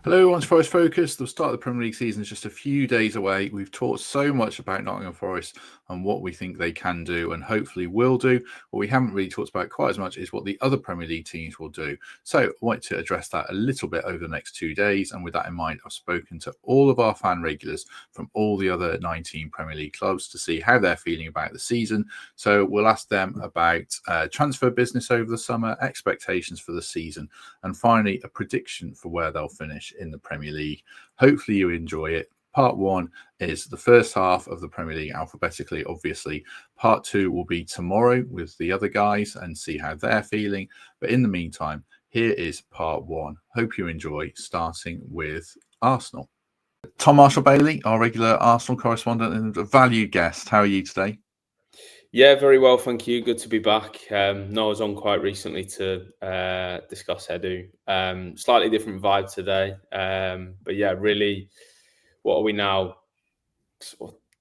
Hello, everyone's Forest Focus. The start of the Premier League season is just a few days away. We've talked so much about Nottingham Forest and what we think they can do and hopefully will do. What we haven't really talked about quite as much is what the other Premier League teams will do. So I want to address that a little bit over the next 2 days. And with that in mind, I've spoken to all of our fan regulars from all the other 19 Premier League clubs to see how they're feeling about the season. So we'll ask them about transfer business over the summer, expectations for the season, and finally, a prediction for where they'll finish in the Premier League. Hopefully you enjoy it. Part one is the first half of the Premier League alphabetically, obviously. Part two will be tomorrow with the other guys and see how they're feeling. But in the meantime, here is part one. Hope you enjoy, starting with Arsenal. Tom Marshall-Bailey, our regular Arsenal correspondent and a valued guest. How are you today? Yeah, very well, thank you. Good to be back. No, I was on quite recently to discuss Edu. Slightly different vibe today. But yeah, really, what are we now?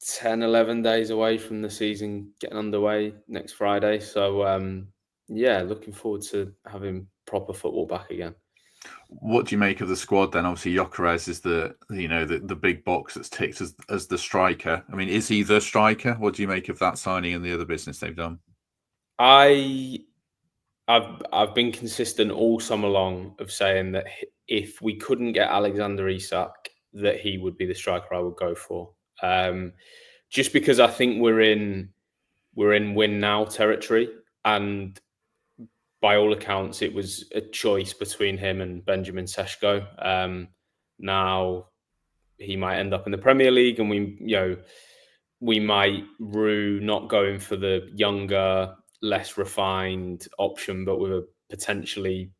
10, 11 days away from the season getting underway next Friday. So yeah, looking forward to having proper football back again. What do you make of the squad then? Obviously, Gyökeres is the big box that's ticked as the striker. I mean, is he the striker? What do you make of that signing and the other business they've done? I've I've been consistent all summer long of saying that if we couldn't get Alexander Isak, that he would be the striker I would go for. Just because I think we're in win now territory, and by all accounts, it was a choice between him and Benjamin Sesko. Now he might end up in the Premier League, and we might rue not going for the younger, less refined option, but with a potentially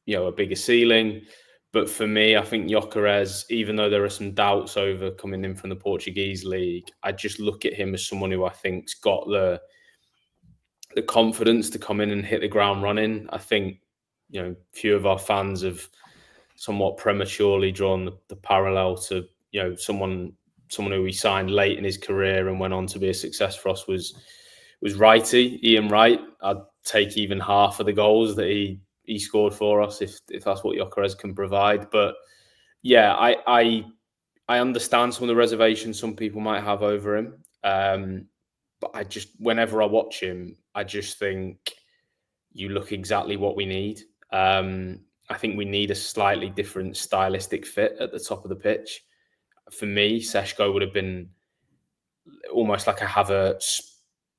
a bigger ceiling. But for me, I think Gyökeres, even though there are some doubts over coming in from the Portuguese league, I just look at him as someone who I think's got the confidence to come in and hit the ground running. I think few of our fans have somewhat prematurely drawn the parallel to someone who we signed late in his career and went on to be a success for us was Wrighty, Ian Wright. I'd take even half of the goals that he scored for us if that's what Gyökeres can provide. But yeah, I understand some of the reservations some people might have over him. But whenever I watch him, I just think you look exactly what we need. I think we need a slightly different stylistic fit at the top of the pitch. For me, Seshko would have been almost like a Havertz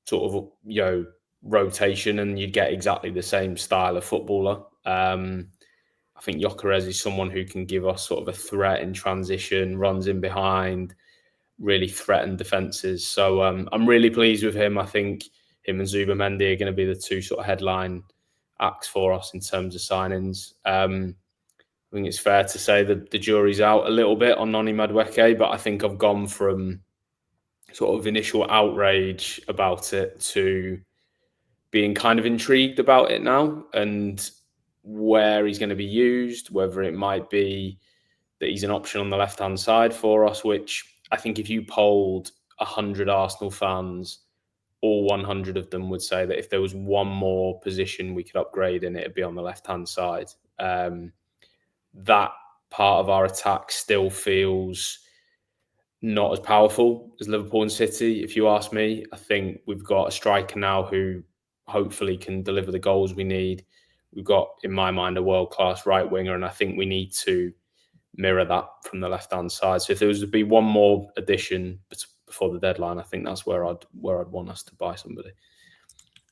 sort of rotation, and you'd get exactly the same style of footballer. I think Gyökeres is someone who can give us sort of a threat in transition, runs in behind, really threaten defences. So I'm really pleased with him. I think him and Zubamendi are going to be the two sort of headline acts for us in terms of signings. I think it's fair to say that the jury's out a little bit on Noni Madueke, but I think I've gone from sort of initial outrage about it to being kind of intrigued about it now, and where he's going to be used, whether it might be that he's an option on the left-hand side for us, which I think if you polled 100 Arsenal fans, all 100 of them would say that if there was one more position we could upgrade in, it'd be on the left-hand side. That part of our attack still feels not as powerful as Liverpool and City. If you ask me, I think we've got a striker now who hopefully can deliver the goals we need. We've got, in my mind, a world-class right winger, and I think we need to mirror that from the left-hand side. So if there was to be one more addition before the deadline, I think that's where I'd want us to buy somebody.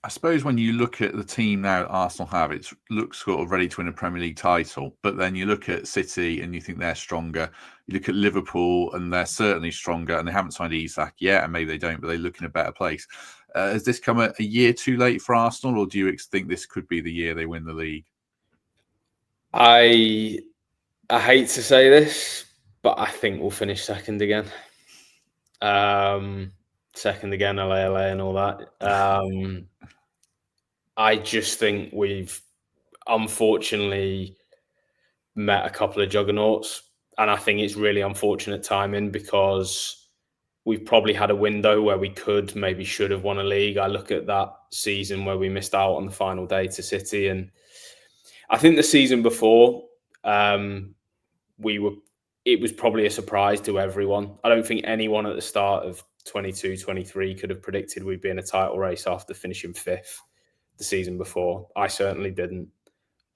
I suppose when you look at the team now that Arsenal have, it looks sort of ready to win a Premier League title. But then you look at City and you think they're stronger. You look at Liverpool and they're certainly stronger, and they haven't signed Isak yet, and maybe they don't, but they look in a better place. Has this come a year too late for Arsenal, or do you think this could be the year they win the league? I hate to say this, but I think we'll finish second again. Second again, LA and all that. I just think we've unfortunately met a couple of juggernauts, and I think it's really unfortunate timing because we've probably had a window where we should have won a league. I look at that season where we missed out on the final day to City, and I think the season before, it was probably a surprise to everyone. I don't think anyone at the start of 22-23 could have predicted we'd be in a title race after finishing 5th the season before. I certainly didn't.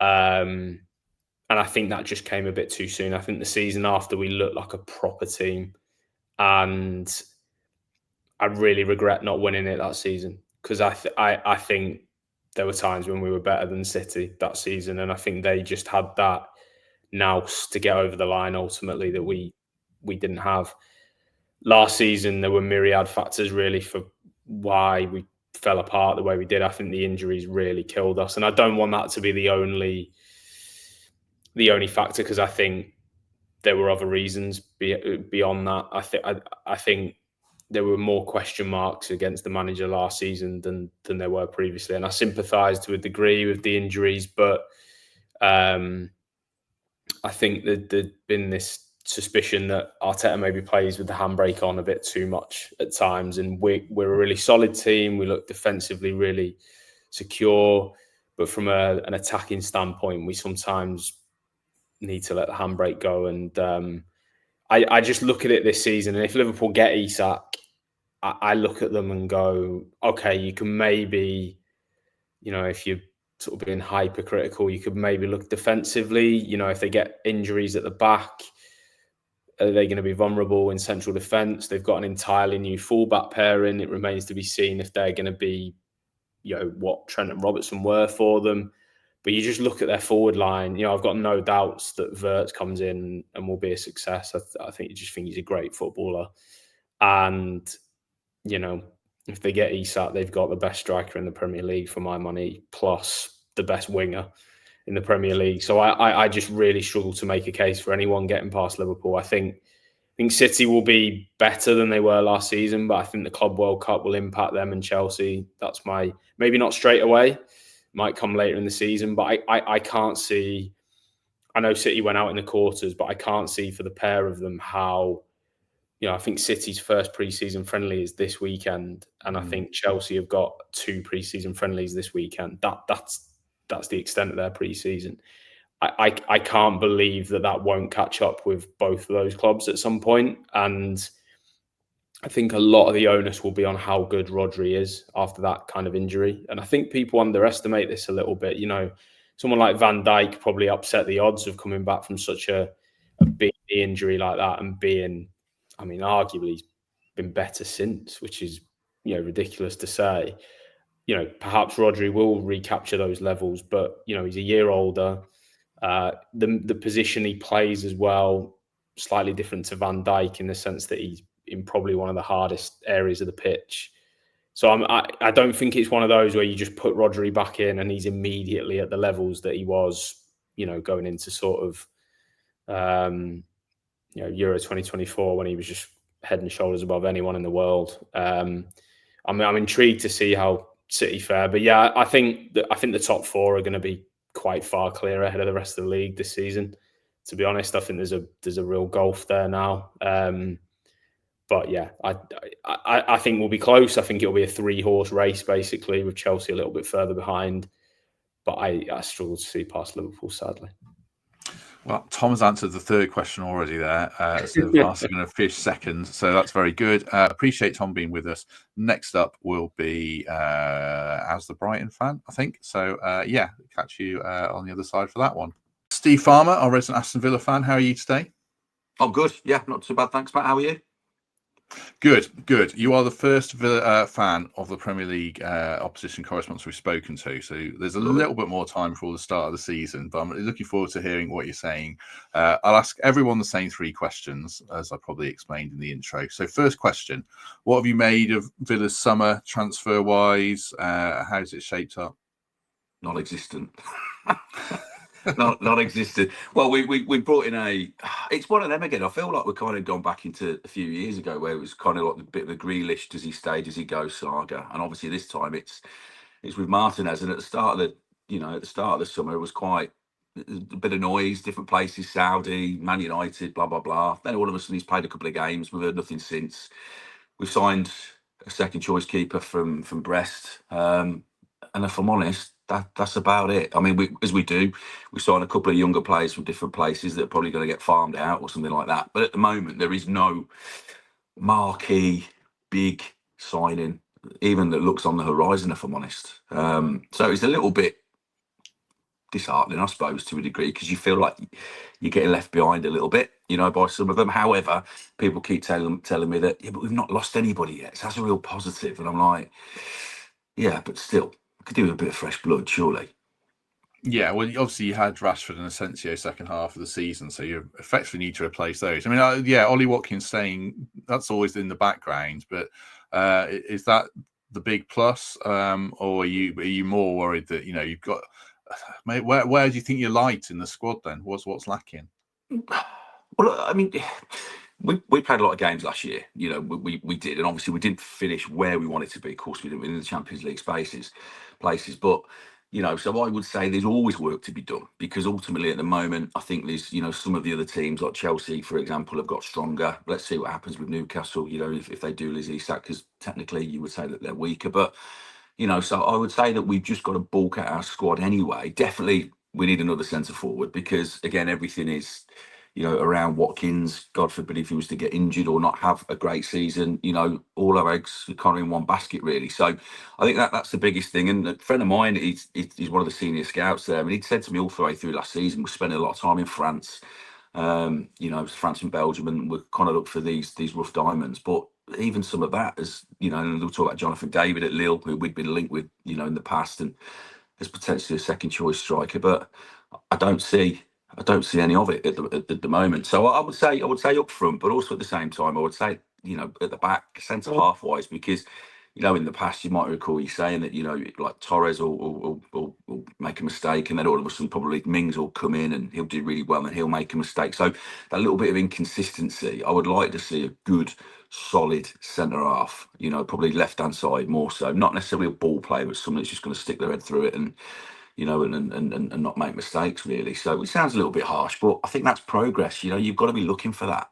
And I think that just came a bit too soon. I think the season after we looked like a proper team, and I really regret not winning it that season, because I think there were times when we were better than City that season, and I think they just had that nous to get over the line ultimately that we didn't have. Last season, there were myriad factors really for why we fell apart the way we did. I think the injuries really killed us, and I don't want that to be the only factor, because I think there were other reasons beyond that. I think there were more question marks against the manager last season than there were previously, and I sympathise to a degree with the injuries, but I think that there'd been this suspicion that Arteta maybe plays with the handbrake on a bit too much at times, and we're a really solid team. We look defensively really secure, but from an attacking standpoint, we sometimes need to let the handbrake go. And I just look at it this season, and if Liverpool get Isak, I look at them and go, okay, you can maybe, if you're sort of being hypercritical, you could maybe look defensively. If they get injuries at the back, are they going to be vulnerable in central defence? They've got an entirely new fullback pairing. It remains to be seen if they're going to be, what Trent and Robertson were for them. But you just look at their forward line. I've got no doubts that Wirtz comes in and will be a success. I think he's a great footballer. And, if they get Isak, they've got the best striker in the Premier League for my money, plus the best winger in the Premier League. So I just really struggle to make a case for anyone getting past Liverpool. I think City will be better than they were last season, but I think the Club World Cup will impact them and Chelsea. That's maybe not straight away, might come later in the season, but I can't see. I know City went out in the quarters, but I can't see for the pair of them how. I think City's first pre-season friendly is this weekend, and I think Chelsea have got 2 pre-season friendlies this weekend. That's the extent of their pre-season. I can't believe that won't catch up with both of those clubs at some point, and I think a lot of the onus will be on how good Rodri is after that kind of injury. And I think people underestimate this a little bit. Someone like Van Dijk probably upset the odds of coming back from such a big injury like that and being. Arguably he's been better since, which is, ridiculous to say. Perhaps Rodri will recapture those levels, but, he's a year older. The position he plays as well, slightly different to Van Dijk in the sense that he's in probably one of the hardest areas of the pitch. So I don't think it's one of those where you just put Rodri back in and he's immediately at the levels that he was, going into sort of, Euro 2024 when he was just head and shoulders above anyone in the world. I'm intrigued to see how City fare, but yeah, I think the top 4 are going to be quite far clear ahead of the rest of the league this season. To be honest, I think there's a real gulf there now. But yeah, I think we'll be close. I think it'll be a 3-horse race basically, with Chelsea a little bit further behind. But I struggle to see past Liverpool, sadly. Well, Tom has answered the 3rd question already there. So asking a fish second. So that's very good. Appreciate Tom being with us. Next up will be as the Brighton fan, I think. So catch you on the other side for that one. Steve Farmer, our resident Aston Villa fan. How are you today? I'm good. Yeah, not too bad. Thanks, Matt. How are you? Good. You are the first fan of the Premier League opposition correspondents we've spoken to, so there's a little bit more time before the start of the season, but I'm looking forward to hearing what you're saying. I'll ask everyone the same 3 questions, as I probably explained in the intro. So first question, what have you made of Villa's summer transfer-wise? How's it shaped up? Non-existent. not existed. Well, we brought in it's one of them again. I feel like we're kind of gone back into a few years ago where it was kind of like a bit of a Grealish, does he stay, does he go saga, and obviously this time it's with Martinez. And at the start of the summer, it was quite a bit of noise, different places, Saudi, Man United, blah blah blah. Then all of a sudden he's played a couple of games. We've heard nothing since. We've signed a second choice keeper from Brest, and if I'm honest, that's about it. I mean, we sign a couple of younger players from different places that are probably going to get farmed out or something like that. But at the moment, there is no marquee big signing, even that looks on the horizon, if I'm honest. So it's a little bit disheartening, I suppose, to a degree, because you feel like you're getting left behind a little bit, by some of them. However, people keep telling me that, yeah, but we've not lost anybody yet. So that's a real positive. And I'm like, yeah, but still, we could do with a bit of fresh blood, surely. Yeah, well, obviously you had Rashford and Asensio second half of the season, so you effectively need to replace those. I mean, yeah, Ollie Watkins saying that's always in the background, but is that the big plus, or are you more worried that you've got? Mate, where do you think you're light in the squad then? What's lacking? Well, I mean, we played a lot of games last year. We did, and obviously we didn't finish where we wanted to be. Of course, we didn't win in the Champions League places, but so I would say there's always work to be done, because ultimately at the moment I think there's some of the other teams like Chelsea, for example, have got stronger. Let's see what happens with Newcastle. If they do lose Isak, because technically you would say that they're weaker, but so I would say that we've just got to bulk out our squad anyway. Definitely, we need another centre forward, because again, everything is around Watkins. God forbid if he was to get injured or not have a great season, all our eggs are kind of in one basket, really. So I think that's the biggest thing. And a friend of mine, he's one of the senior scouts there, and he'd said to me all the way through last season, we're spending a lot of time in France, France and Belgium, and we're kind of look for these rough diamonds. But even some of that, as and we'll talk about Jonathan David at Lille, who we'd been linked with, in the past, and as potentially a second choice striker, but I don't see any of it at the moment. So I would say up front, but also at the same time, I would say at the back, centre half wise, because in the past you might recall you saying that like Torres will make a mistake, and then all of a sudden probably Mings will come in and he'll do really well and he'll make a mistake. So that little bit of inconsistency, I would like to see a good solid centre half, probably left hand side more so, not necessarily a ball player, but someone that's just going to stick their head through it and and not make mistakes, really. So it sounds a little bit harsh, but I think that's progress. You've got to be looking for that.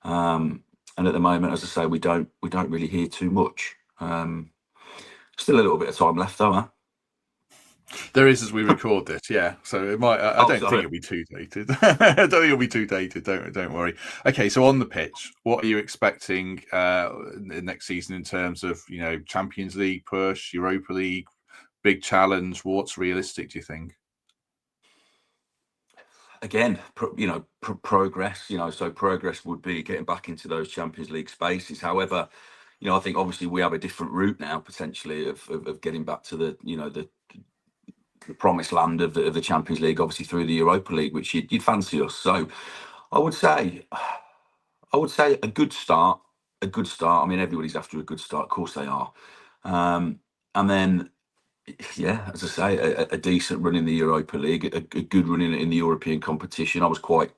And at the moment, as I say, we don't really hear too much. Still a little bit of time left, though, huh? There is, as we record this, yeah. So it might. I don't think it'll be too dated. I don't think it'll be too dated. Don't worry. Okay, so on the pitch, what are you expecting next season in terms of Champions League push, Europa League, big challenge? What's realistic, do you think? Again, progress. So progress would be getting back into those Champions League spaces. However, I think obviously we have a different route now potentially of getting back to the promised land of the Champions League, obviously through the Europa League, which you'd fancy us. So I would say a good start. A good start. I mean, everybody's after a good start. Of course they are. And then, yeah, as I say, a decent run in the Europa League, a good run in the European competition. I was quite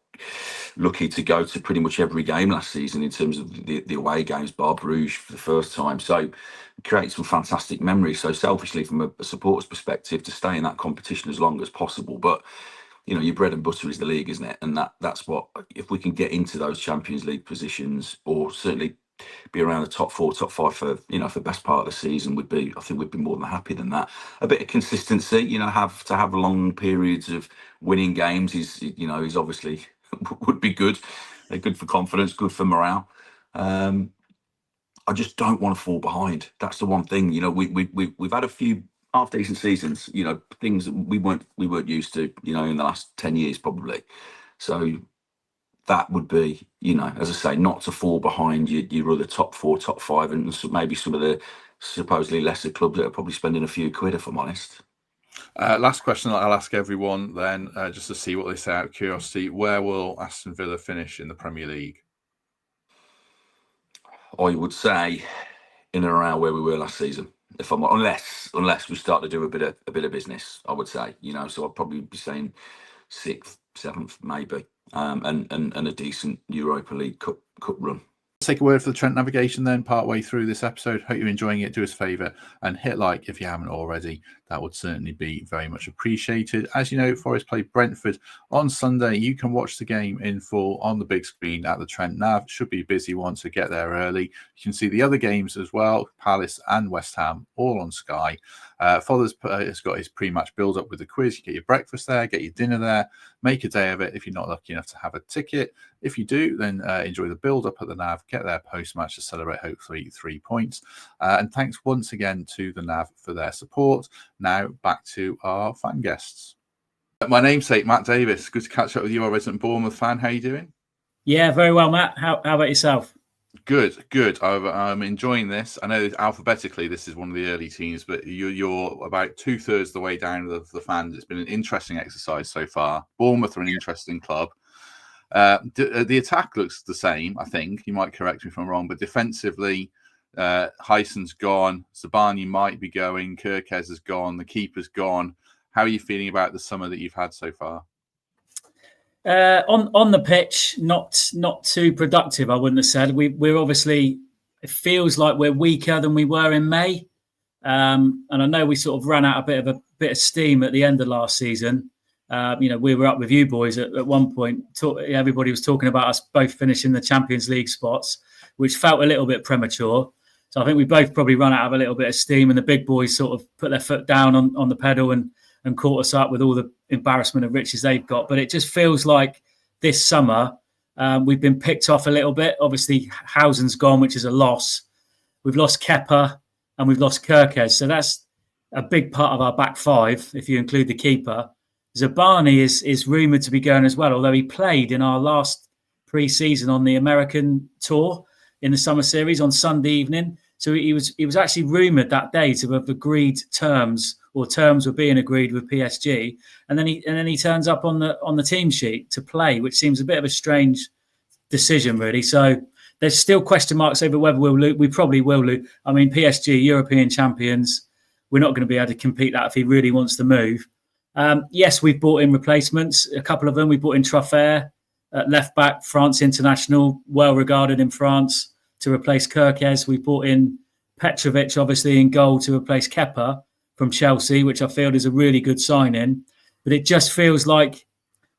lucky to go to pretty much every game last season in terms of the away games, bar Bruges for the first time. So create some fantastic memories. So selfishly, from a supporter's perspective, to stay in that competition as long as possible. But your bread and butter is the league, isn't it? And that's what, if we can get into those Champions League positions, or certainly be around the top 4, top 5 for for the best part of the season, I think we'd be more than happy than that. A bit of consistency, have long periods of winning games is obviously would be good. They're good for confidence, good for morale. I just don't want to fall behind. That's the one thing. We've had a few half decent seasons. Things that we weren't used to. In the last 10 years probably. So that would be, as I say, not to fall behind your other top 4, top 5, and maybe some of the supposedly lesser clubs that are probably spending a few quid, if I'm honest. Last question that I'll ask everyone then, just to see what they say out of curiosity. Where will Aston Villa finish in the Premier League? I would say in and around where we were last season, if I'm unless we start to do a bit of business, I would say. So I'd probably be saying 6th, 7th, maybe, and a decent Europa League Cup run. Let's take a word for the Trent navigation then, part way through this episode. Hope you're enjoying it. Do us a favour and hit like if you haven't already. that would certainly be very much appreciated. As you know, Forest play Brentford on Sunday. You can watch the game in full on the big screen at the Trent Nav. It should be a busy one, so get there early. You can see the other games as well, Palace and West Ham, all on Sky. Fothers has got his pre-match build-up with the quiz. You get your breakfast there, get your dinner there, make a day of it if you're not lucky enough to have a ticket. If you do, then enjoy the build-up at the Nav, get there post-match to celebrate hopefully 3 points. And thanks once again to the Nav for their support. Now back to our fan guests. My namesake, Matt Davies. Good to catch up with you, our resident Bournemouth fan. How are you doing? Yeah, very well, Matt. How about yourself? Good. I'm enjoying this. I know alphabetically this is one of the early teams, but you're about 2/3 the way down the fans. It's been an interesting exercise so far. Bournemouth are an interesting club. The attack looks the same, I think. You might correct me if I'm wrong, but defensively, Hyson's gone. Zabani might be going. Kirkez has gone. The keeper's gone. How are you feeling about the summer that you've had so far? On the pitch, not too productive, I wouldn't have said. We're obviously, it feels like we're weaker than we were in May. And I know we sort of ran out a bit of steam at the end of last season. We were up with you boys at one point. Everybody was talking about us both finishing the Champions League spots, which felt a little bit premature. So I think we both probably run out of a little bit of steam, and the big boys sort of put their foot down on the pedal and caught us up with all the embarrassment of riches they've got. But it just feels like this summer we've been picked off a little bit. Obviously, Housen's gone, which is a loss. We've lost Kepa and we've lost Kirkez. So that's a big part of our back five, if you include the keeper. Zabani is rumoured to be going as well, although he played in our last pre-season on the American tour in the summer series on Sunday evening. So he was actually rumoured that day to have agreed terms, or terms were being agreed with PSG, and then he turns up on the team sheet to play, which seems a bit of a strange decision, really. So there's still question marks over whether we'll lose. We probably will lose. I mean, PSG, European champions, we're not going to be able to compete that if he really wants to move. Yes, we've brought in replacements, a couple of them. We brought in Truffert at left back, France international, well regarded in France, to replace Kirkez. We brought in Petrovic, obviously, in goal to replace Kepa from Chelsea, which I feel is a really good signing. But it just feels like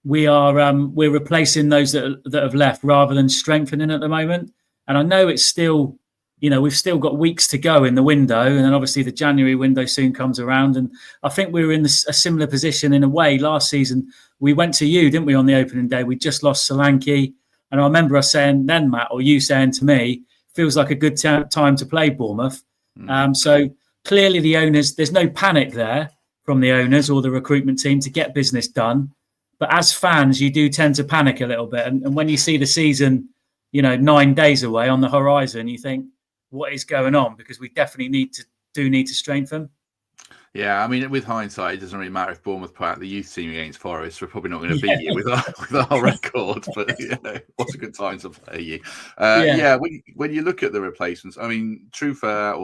we're replacing those that have left rather than strengthening at the moment. And I know it's still, we've still got weeks to go in the window, and then obviously the January window soon comes around. And I think we were in a similar position in a way last season. We went to you, didn't we, on the opening day? We just lost Solanke. And I remember us saying then, Matt, or you saying to me, feels like a good time to play Bournemouth. So clearly the owners, there's no panic there from the owners or the recruitment team to get business done. But as fans, you do tend to panic a little bit. And when you see the season, 9 days away on the horizon, you think, what is going on? Because we definitely need to strengthen. Yeah, I mean, with hindsight, it doesn't really matter if Bournemouth put out the youth team against Forest. We're probably not going to beat you with our record, but what's a good time to play you? When you look at the replacements, I mean, Truffert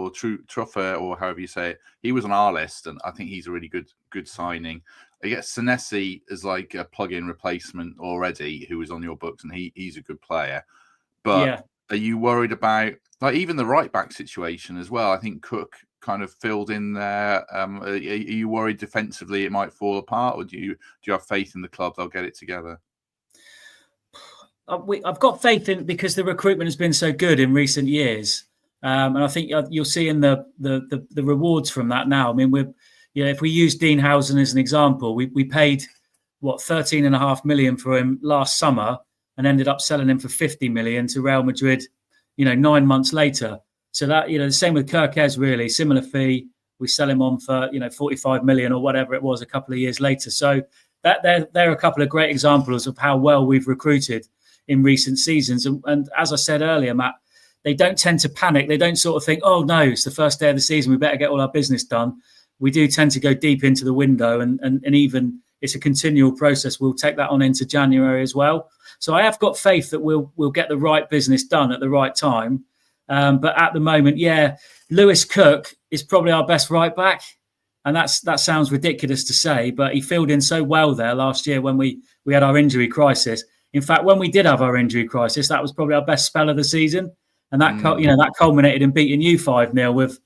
or however you say it, he was on our list, and I think he's a really good signing. I guess Senesi is like a plug-in replacement already, who was on your books, and he's a good player. But are you worried about even the right back situation as well? I think Cook kind of filled in there. Are you worried defensively it might fall apart, or do you have faith in the club they'll get it together? I've got faith in, because the recruitment has been so good in recent years, and I think you'll see in the rewards from that now. I mean, if we use Dean Housen as an example, we paid 13.5 million for him last summer and ended up selling him for 50 million to Real Madrid 9 months later. So that, the same with Kirkez, really similar fee. We sell him on for 45 million or whatever it was a couple of years later. So that they're a couple of great examples of how well we've recruited in recent seasons. And as I said earlier, Matt, they don't tend to panic. They don't sort of think, oh no, it's the first day of the season, we better get all our business done. We do tend to go deep into the window, and even it's a continual process. We'll take that on into January as well. So I have got faith that we'll get the right business done at the right time. But at the moment, Lewis Cook is probably our best right back. And that sounds ridiculous to say, but he filled in so well there last year when we had our injury crisis. In fact, when we did have our injury crisis, that was probably our best spell of the season. And that culminated in beating you 5-0 with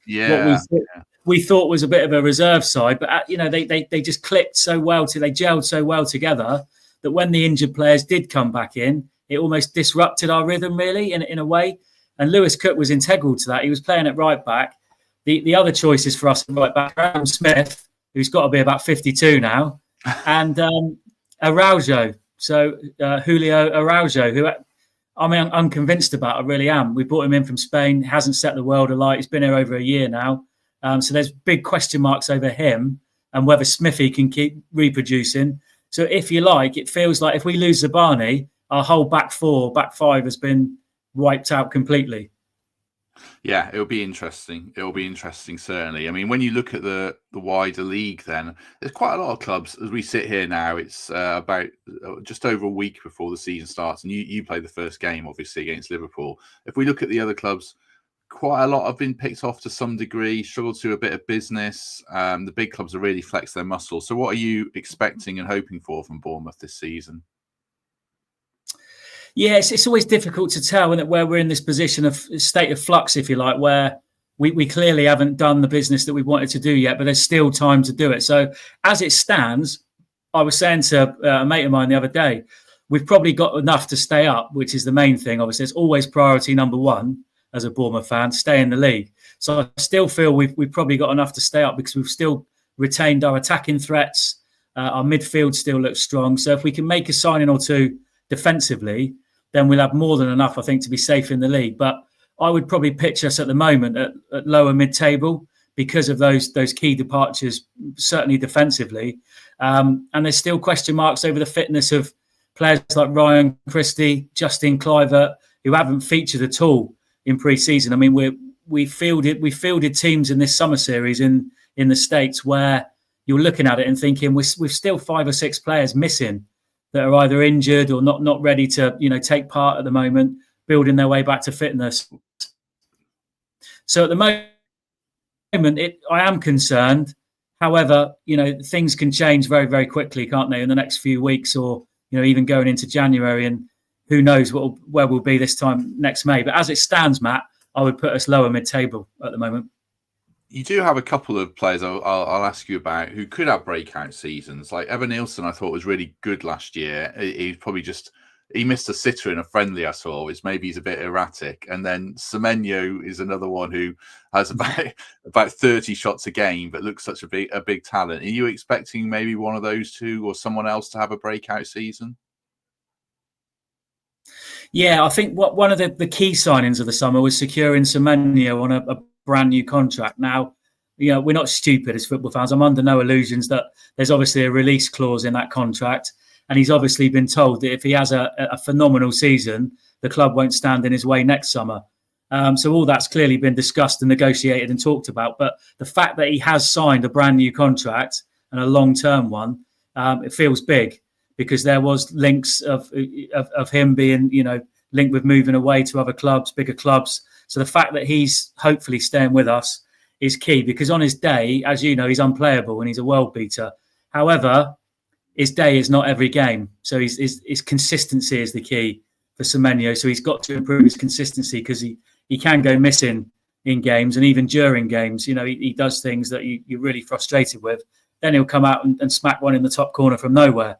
we thought was a bit of a reserve side, but they just clicked so well, they gelled so well together that when the injured players did come back in, it almost disrupted our rhythm really in a way. And Lewis Cook was integral to that. He was playing at right back. The other choices for us at right back, Graham Smith, who's got to be about 52 now, and Araujo. So Julio Araujo, who I'm unconvinced about. I really am. We brought him in from Spain. Hasn't set the world alight. He's been here over a year now. So there's big question marks over him and whether Smithy can keep reproducing. So if you like, it feels like if we lose Zabani, our whole back five has been wiped out completely. Yeah, it'll be interesting. It'll be interesting, certainly. I mean, when you look at the wider league, then there's quite a lot of clubs. As we sit here now, it's about just over a week before the season starts, and you play the first game, obviously, against Liverpool. If we look at the other clubs, quite a lot have been picked off to some degree, struggled to a bit of business. The big clubs have really flexed their muscles. So what are you expecting and hoping for from Bournemouth this season? Yeah, it's always difficult to tell, isn't it, where we're in this position of state of flux, if you like, where we clearly haven't done the business that we wanted to do yet, but there's still time to do it. So as it stands, I was saying to a mate of mine the other day, we've probably got enough to stay up, which is the main thing. Obviously, it's always priority number one as a Bournemouth fan, stay in the league. So I still feel we've probably got enough to stay up because we've still retained our attacking threats. Our midfield still looks strong. So if we can make a signing or two defensively, then we'll have more than enough, I think, to be safe in the league. But I would probably pitch us at the moment at lower mid-table because of those key departures, certainly defensively. And there's still question marks over the fitness of players like Ryan Christie, Justin Kluivert, who haven't featured at all in pre-season. I mean, we fielded teams in this summer series in the States where you're looking at it and thinking we've still 5 or 6 players missing that are either injured or not ready to take part at the moment, building their way back to fitness. So at the moment, I am concerned. However, things can change very, very quickly, can't they, in the next few weeks or even going into January, and who knows where we'll be this time next May. But as it stands, Matt, I would put us lower mid-table at the moment. You do have a couple of players I'll ask you about who could have breakout seasons. Like Evan Nielsen, I thought was really good last year. He missed a sitter in a friendly I saw, which maybe he's a bit erratic. And then Semenyo is another one who has about 30 shots a game, but looks such a big talent. Are you expecting maybe one of those two or someone else to have a breakout season? Yeah, I think one of the key signings of the summer was securing Semenyo on a brand new contract. Now, we're not stupid as football fans. I'm under no illusions that there's obviously a release clause in that contract. And he's obviously been told that if he has a phenomenal season, the club won't stand in his way next summer. So all that's clearly been discussed and negotiated and talked about. But the fact that he has signed a brand new contract and a long-term one, it feels big because there was links of him being, linked with moving away to other clubs, bigger clubs. So the fact that he's hopefully staying with us is key because on his day, as you know, he's unplayable and he's a world beater. However, his day is not every game. So his consistency is the key for Semenyo. So he's got to improve his consistency because he can go missing in games and even during games. He does things that you're really frustrated with. Then he'll come out and smack one in the top corner from nowhere.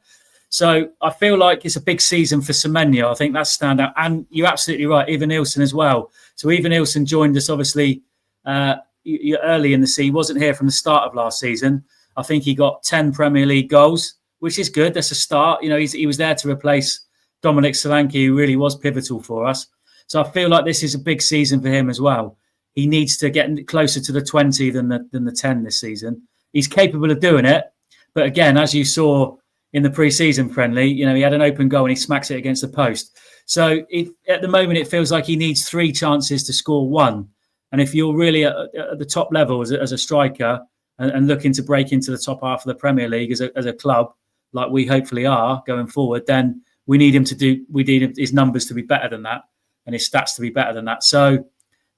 So I feel like it's a big season for Semenyo. I think that's standout. And you're absolutely right, Evan Nielsen as well. So Evan Nielsen joined us obviously early in the season. He wasn't here from the start of last season. I think he got 10 Premier League goals, which is good. That's a start. He was there to replace Dominic Solanke, who really was pivotal for us. So I feel like this is a big season for him as well. He needs to get closer to the 20 than the 10 this season. He's capable of doing it. But again, as you saw in the pre-season friendly, he had an open goal and he smacks it against the post. So at the moment, it feels like he needs 3 chances to score 1. And if you're really at the top level as a striker and looking to break into the top half of the Premier League as a club, like we hopefully are going forward, then we need his numbers to be better than that and his stats to be better than that. So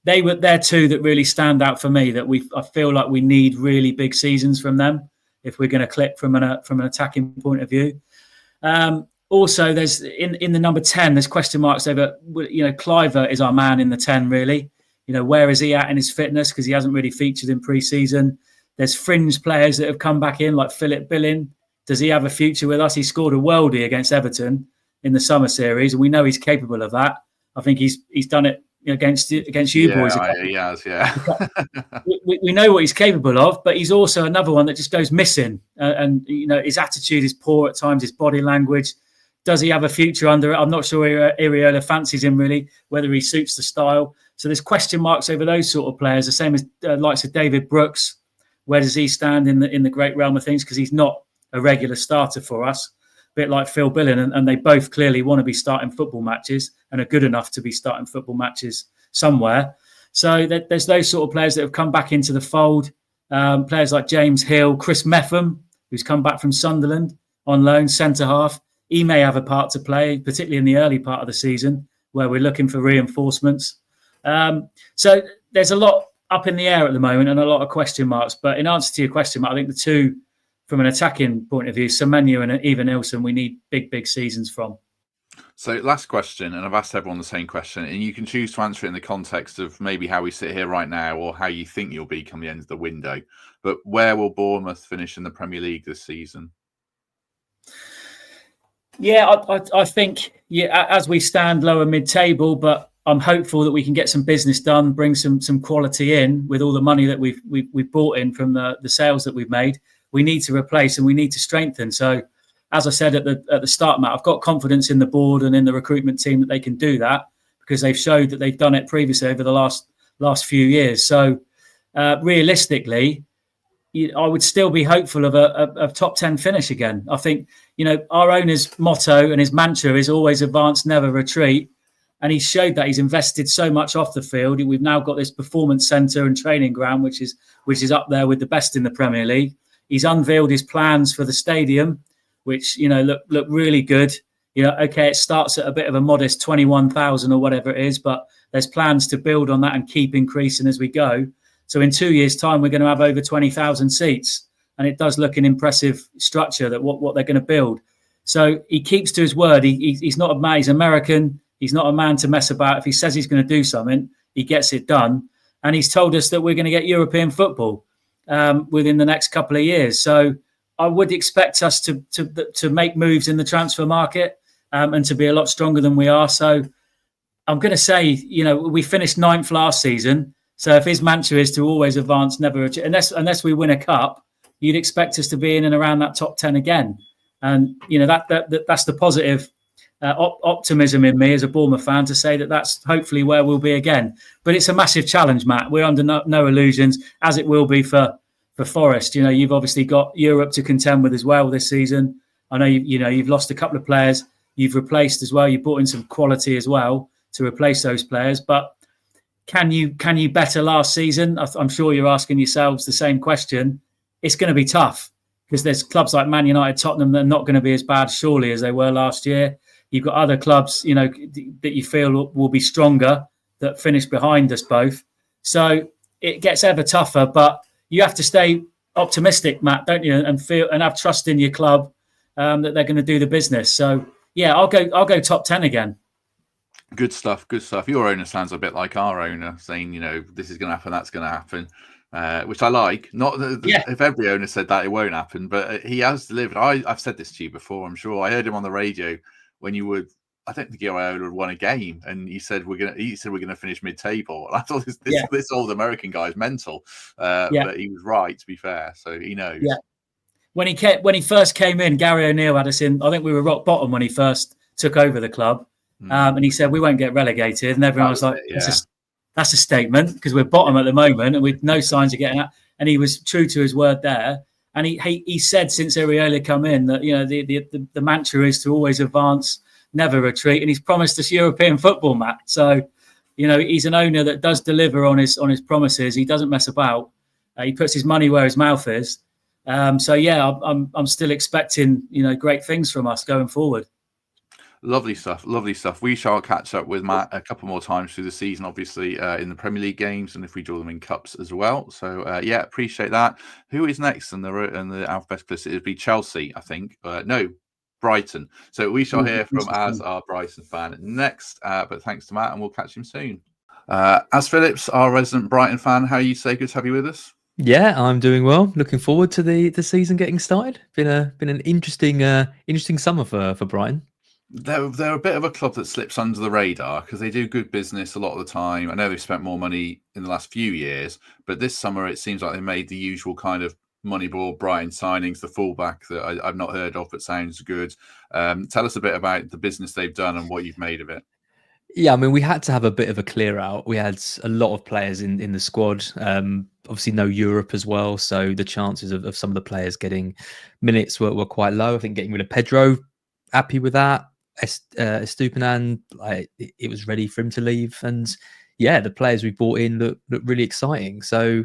they're 2 that really stand out for me that I feel like we need really big seasons from them if we're going to click from an attacking point of view. Also, there's in the number 10, there's question marks over. Kluivert is our man in the 10. Really, where is he at in his fitness? Because he hasn't really featured in pre-season. There's fringe players that have come back in, like Philip Billing. Does he have a future with us? He scored a worldie against Everton in the summer series, and we know he's capable of that. I think he's done it against you boys. He has, yeah. we know what he's capable of, but he's also another one that just goes missing. And his attitude is poor at times, his body language. Does he have a future under it? I'm not sure Iriola fancies him really, whether he suits the style. So there's question marks over those sort of players, the same as likes of David Brooks. Where does he stand in the great realm of things? Because he's not a regular starter for us, a bit like Phil Billing, and they both clearly want to be starting football matches and are good enough to be starting football matches somewhere. So there's those sort of players that have come back into the fold. Players like James Hill, Chris Meffam, who's come back from Sunderland on loan, centre-half. He may have a part to play, particularly in the early part of the season, where we're looking for reinforcements. So there's a lot up in the air at the moment and a lot of question marks. But in answer to your question, I think the two, from an attacking point of view, Semenyo and Eva Nilsson, we need big seasons from. So last question, and I've asked everyone the same question, and you can choose to answer it in the context of maybe how we sit here right now or how you think you'll be come the end of the window. But where will Bournemouth finish in the Premier League this season? Yeah, I think as we stand lower mid-table, but I'm hopeful that we can get some business done, bring some quality in with all the money that we've brought in from the sales that we've made. We need to replace and we need to strengthen. So, as I said at the start, Matt, I've got confidence in the board and in the recruitment team that they can do that because they've showed that they've done it previously over the last few years. So, realistically, I would still be hopeful of a top 10 finish again. I think, our owner's motto and his mantra is always advance, never retreat. And he showed that he's invested so much off the field. We've now got this performance centre and training ground, which is up there with the best in the Premier League. He's unveiled his plans for the stadium, which, look really good. Okay, it starts at a bit of a modest 21,000 or whatever it is, but there's plans to build on that and keep increasing as we go. So in 2 years' time, we're going to have over 20,000 seats. And it does look an impressive structure that what they're going to build. So he keeps to his word. He's not a man, he's American. He's not a man to mess about. If he says he's going to do something, he gets it done. And he's told us that we're going to get European football within the next couple of years. So I would expect us to make moves in the transfer market and to be a lot stronger than we are. So I'm going to say, we finished 9th last season. So if his mantra is to always advance, never unless we win a cup, you'd expect us to be in and around that top 10 again. And that's the positive optimism in me as a Bournemouth fan to say that that's hopefully where we'll be again. But it's a massive challenge, Matt. We're under no illusions, as it will be for Forest. You've obviously got Europe to contend with as well this season. I know you've lost a couple of players. You've replaced as well. You brought in some quality as well to replace those players. But can you better last season? I'm sure you're asking yourselves the same question. It's going to be tough because there's clubs like Man United, Tottenham that are not going to be as bad surely as they were last year. You've got other clubs, that you feel will be stronger that finish behind us both. So it gets ever tougher, but you have to stay optimistic, Matt, don't you? And have trust in your club that they're going to do the business. So yeah, I'll go top 10 again. Good stuff. Your owner sounds a bit like our owner, saying, this is going to happen, that's going to happen. Which I like. Not that if every owner said that, it won't happen, but he has delivered. I've said this to you before, I'm sure. I heard him on the radio when I don't think Iriola had won a game, and he said we're gonna finish mid-table. And I thought this old American guy is mental, but he was right, to be fair. So he knows. Yeah. When he first came in, Gary O'Neill had us in. I think we were rock bottom when he first took over the club, and he said we won't get relegated, and everyone was like, "That's a statement," because we're bottom at the moment, and with no signs of getting out. And he was true to his word there. And he said since Iriola come in that the mantra is to always advance, never retreat, and he's promised us European football, Matt. So he's an owner that does deliver on his promises. He doesn't mess about. He puts his money where his mouth is. So yeah, I'm still expecting great things from us going forward. Lovely stuff. We shall catch up with Matt a couple more times through the season, obviously in the Premier League games, and if we draw them in cups as well. So appreciate that. Who is next in the alphabet list? It'd be Chelsea, I think. No, Brighton. So we shall hear from our Brighton fan next. But thanks to Matt, and we'll catch him soon. As Phillips, our resident Brighton fan, how are you today? Good to have you with us. Yeah, I'm doing well. Looking forward to the season getting started. Been an interesting summer for Brighton. They're a bit of a club that slips under the radar because they do good business a lot of the time. I know they've spent more money in the last few years, but this summer it seems like they made the usual kind of Moneyball Brighton signings, the fullback that I've not heard of but sounds good. Tell us a bit about the business they've done and what you've made of it. Yeah, I mean, we had to have a bit of a clear out. We had a lot of players in the squad. Obviously, no Europe as well, so the chances of some of the players getting minutes were quite low. I think getting rid of Pedro, happy with that. Estupinan, it was ready for him to leave, and yeah, the players we brought in look really exciting. So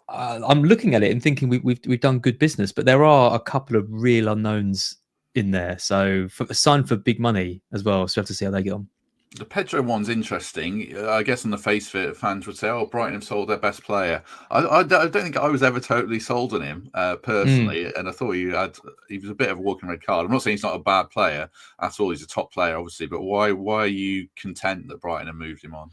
I'm looking at it and thinking we've done good business, but there are a couple of real unknowns in there. So signed for big money as well. So we have to see how they get on. The Pedro one's interesting. I guess on the face of it, fans would say, "Oh, Brighton have sold their best player." I don't think I was ever totally sold on him personally, and I thought he was a bit of a walking red card. I'm not saying he's not a bad player at all. He's a top player, obviously, but why are you content that Brighton have moved him on?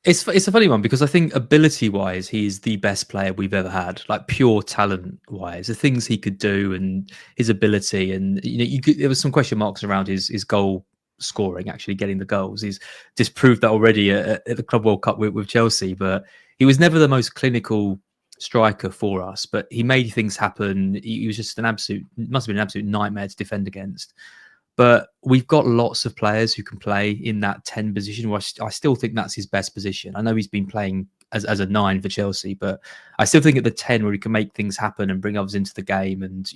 It's a funny one because I think ability-wise, he's the best player we've ever had. Like pure talent-wise, the things he could do and his ability, and there was some question marks around his goal scoring, actually getting the goals. He's disproved that already at the Club World Cup with Chelsea, but he was never the most clinical striker for us. But he made things happen. He was just must have been an absolute nightmare to defend against. But we've got lots of players who can play in that 10 position. Where I still think that's his best position. I know he's been playing as a 9 for Chelsea, but I still think at the 10 where he can make things happen and bring others into the game, and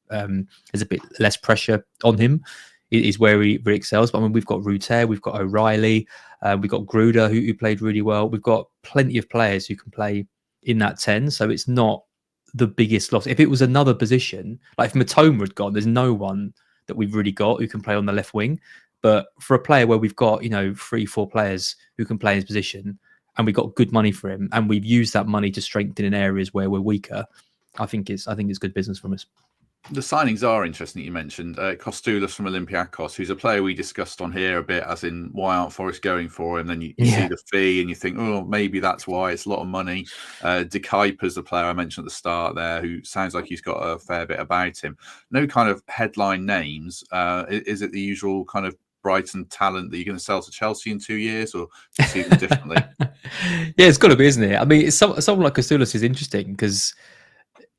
there's a bit less pressure on him, is where he excels. But I mean, we've got Ruter, we've got O'Reilly, we've got Gruder who played really well. We've got plenty of players who can play in that 10, so it's not the biggest loss. If it was another position, like if Matoma had gone, there's no one that we've really got who can play on the left wing. But for a player where we've got 3-4 players who can play his position, and we got good money for him, and we've used that money to strengthen in areas where we're weaker, I think it's good business from us. The signings are interesting that you mentioned. Kostoulis from Olympiacos, who's a player we discussed on here a bit, as in why aren't Forest going for him? Then you see the fee and you think, oh, maybe that's why. It's a lot of money. De Kuiper's the player I mentioned at the start there, who sounds like he's got a fair bit about him. No kind of headline names. Is it the usual kind of Brighton talent that you're going to sell to Chelsea in 2 years, or do you see them differently? Yeah, it's got to be, isn't it? I mean, someone like Kostoulis is interesting because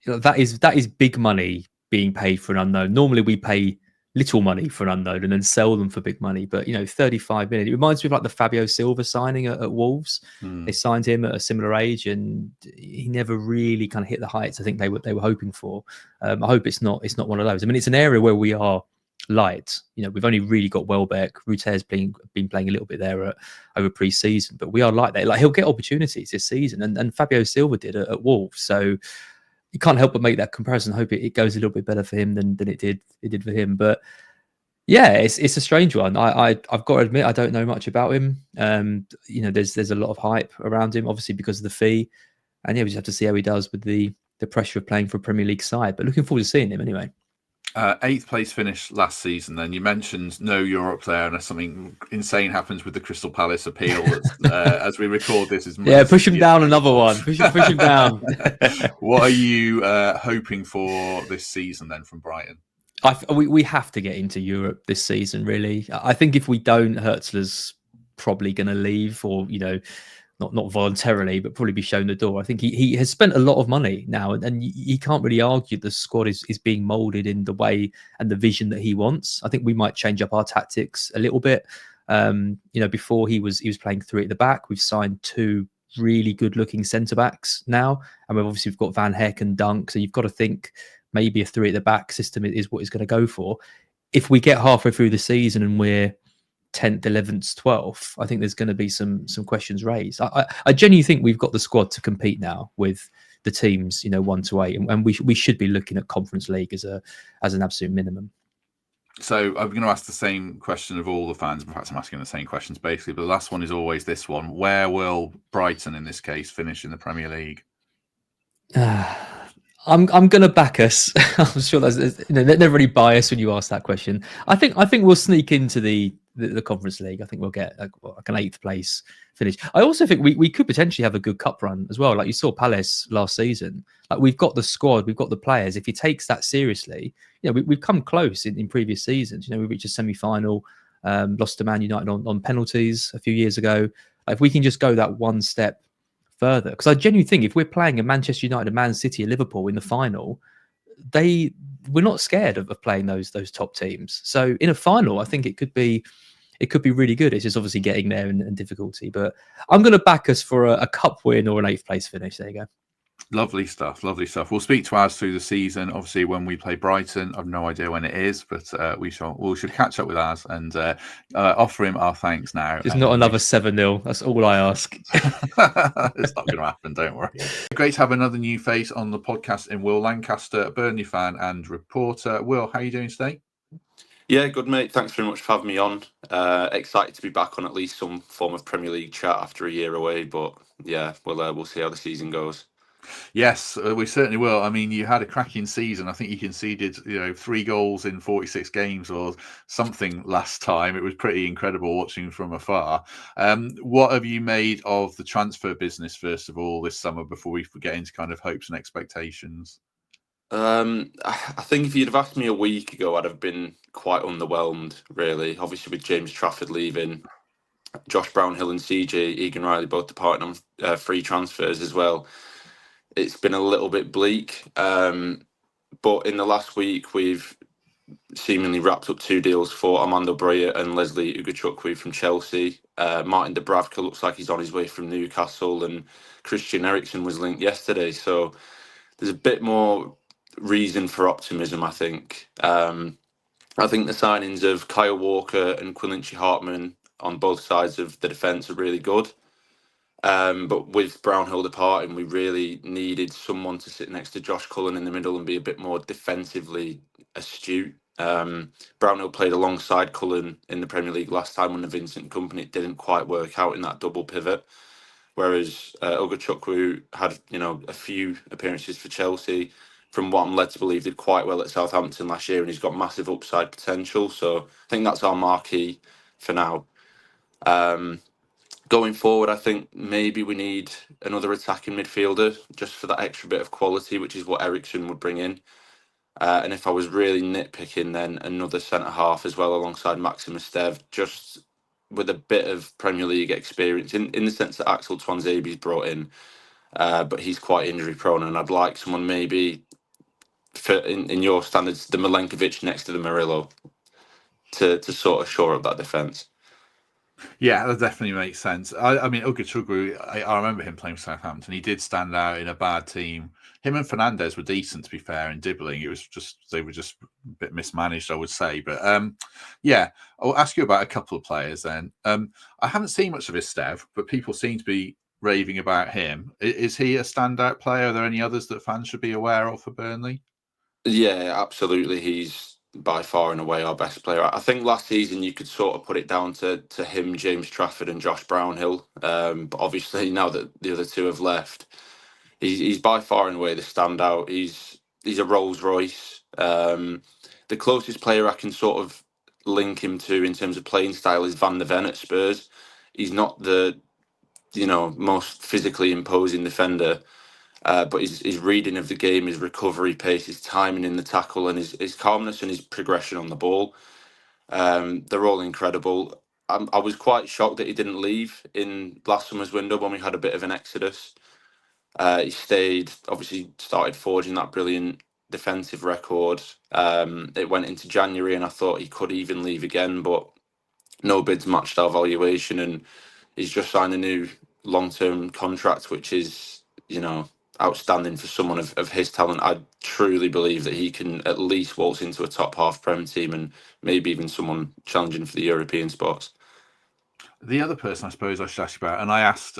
that is big money being paid for an unknown. Normally we pay little money for an unknown and then sell them for big money, but 35 million. It reminds me of like the Fabio Silva signing at Wolves. They signed him at a similar age and he never really kind of hit the heights I think they were hoping for. I hope it's not one of those. I mean, it's an area where we are light. We've only really got Welbeck. Ruter's been playing a little bit there over pre-season, but we are light there. Like he'll get opportunities this season, and Fabio Silva did at Wolves. So you can't help but make that comparison. Hope it goes a little bit better for him than it did for him. But yeah, it's a strange one. I've got to admit I don't know much about him. There's a lot of hype around him, obviously because of the fee, and we just have to see how he does with the pressure of playing for a Premier League side. But looking forward to seeing him anyway. 8th place finish last season. Then you mentioned no Europe there, unless something insane happens with the Crystal Palace appeal. As we record this, is push him down another one. Push him down. What are you hoping for this season then from Brighton? We have to get into Europe this season. Really, I think if we don't, Hertzler's probably going to leave, or not voluntarily, but probably be shown the door. I think he has spent a lot of money now, and you can't really argue the squad is being moulded in the way and the vision that he wants. I think we might change up our tactics a little bit. Before he was playing 3 at the back. We've signed 2 really good looking centre backs now, and we've got Van Heck and Dunk. So you've got to think maybe a 3 at the back system is what he's going to go for. If we get halfway through the season and we're 10th, 11th, 12th, I think there's going to be some questions raised. I genuinely think we've got the squad to compete now with the teams, 1 to 8, and we should be looking at Conference League as an absolute minimum. So I'm going to ask the same question of all the fans. In fact, I'm asking the same questions basically, but the last one is always this one: where will Brighton, in this case, finish in the Premier League? I'm going to back us. I'm sure there's never really bias when you ask that question. I think we'll sneak into the the Conference League. I think we'll get like an 8th place finish. I also think we could potentially have a good cup run as well. Like you saw Palace last season. Like we've got the squad, we've got the players. If he takes that seriously, we've come close in previous seasons. We reached a semi-final, lost to Man United on penalties a few years ago. Like if we can just go that one step further, because I genuinely think if we're playing a Manchester United, a Man City, a Liverpool in the final, we're not scared of playing those top teams. So in a final, I think it could be really good. It's just obviously getting there and difficulty. But I'm going to back us for a cup win or an 8th place finish. There you go. Lovely stuff. We'll speak to Az through the season. Obviously, when we play Brighton, I've no idea when it is, but we should catch up with Az and offer him our thanks now. It's not another 7-0. That's all I ask. It's not going to happen. Don't worry. Great to have another new face on the podcast in Will Lancaster, a Burnley fan and reporter. Will, how are you doing today? Yeah, good, mate. Thanks very much for having me on. Excited to be back on at least some form of Premier League chat after a year away. But yeah, we'll see how the season goes. Yes, we certainly will. I mean, you had a cracking season. I think you conceded, 3 goals in 46 games or something last time. It was pretty incredible watching from afar. What have you made of the transfer business, first of all, this summer before we get into kind of hopes and expectations? I think if you'd have asked me a week ago, I'd have been quite underwhelmed, really. Obviously, with James Trafford leaving, Josh Brownhill and CJ Egan-Riley both departing on free transfers as well. It's been a little bit bleak. But in the last week, we've seemingly wrapped up 2 deals for Armando Broja and Leslie Ugachukwu from Chelsea. Martin Dubravka looks like he's on his way from Newcastle, and Christian Eriksen was linked yesterday. So there's a bit more reason for optimism, I think. I think the signings of Kyle Walker and Quillency Hartman on both sides of the defence are really good. But with Brownhill departing, we really needed someone to sit next to Josh Cullen in the middle and be a bit more defensively astute. Brownhill played alongside Cullen in the Premier League last time under Vincent Kompany. It didn't quite work out in that double pivot. Whereas Ugachukwu had, a few appearances for Chelsea. From what I'm led to believe, did quite well at Southampton last year, and he's got massive upside potential. So I think that's our marquee for now. Going forward, I think maybe we need another attacking midfielder just for that extra bit of quality, which is what Eriksen would bring in. And if I was really nitpicking, then another centre-half as well alongside Maxim Estev, just with a bit of Premier League experience in the sense that Axel Tuanzebe's brought in. But he's quite injury-prone, and I'd like someone maybe, in your standards, the Milenkovic next to the Murillo to sort of shore up that defence. Yeah, that definitely makes sense. I mean, Ugachukwu, I remember him playing for Southampton. He did stand out in a bad team. Him and Fernandez were decent, to be fair, in dribbling. They were just a bit mismanaged, I would say. But yeah, I'll ask you about a couple of players then. I haven't seen much of Estev, but people seem to be raving about him. Is he a standout player? Are there any others that fans should be aware of for Burnley? Yeah, absolutely. He's by far and away our best player. I think last season you could sort of put it down to him, James Trafford and Josh Brownhill. But obviously now that the other 2 have left, he's by far and away the standout. He's a Rolls Royce. The closest player I can sort of link him to in terms of playing style is Van der Ven at Spurs. He's not the most physically imposing defender. But his reading of the game, his recovery pace, his timing in the tackle, and his calmness and his progression on the ball, they're all incredible. I was quite shocked that he didn't leave in last summer's window when we had a bit of an exodus. He stayed, obviously started forging that brilliant defensive record. It went into January and I thought he could even leave again, but no bids matched our valuation, and he's just signed a new long-term contract, which is, outstanding for someone of his talent. I truly believe that he can at least waltz into a top half Prem team and maybe even someone challenging for the European spots. The other person I suppose I should ask you about, and I asked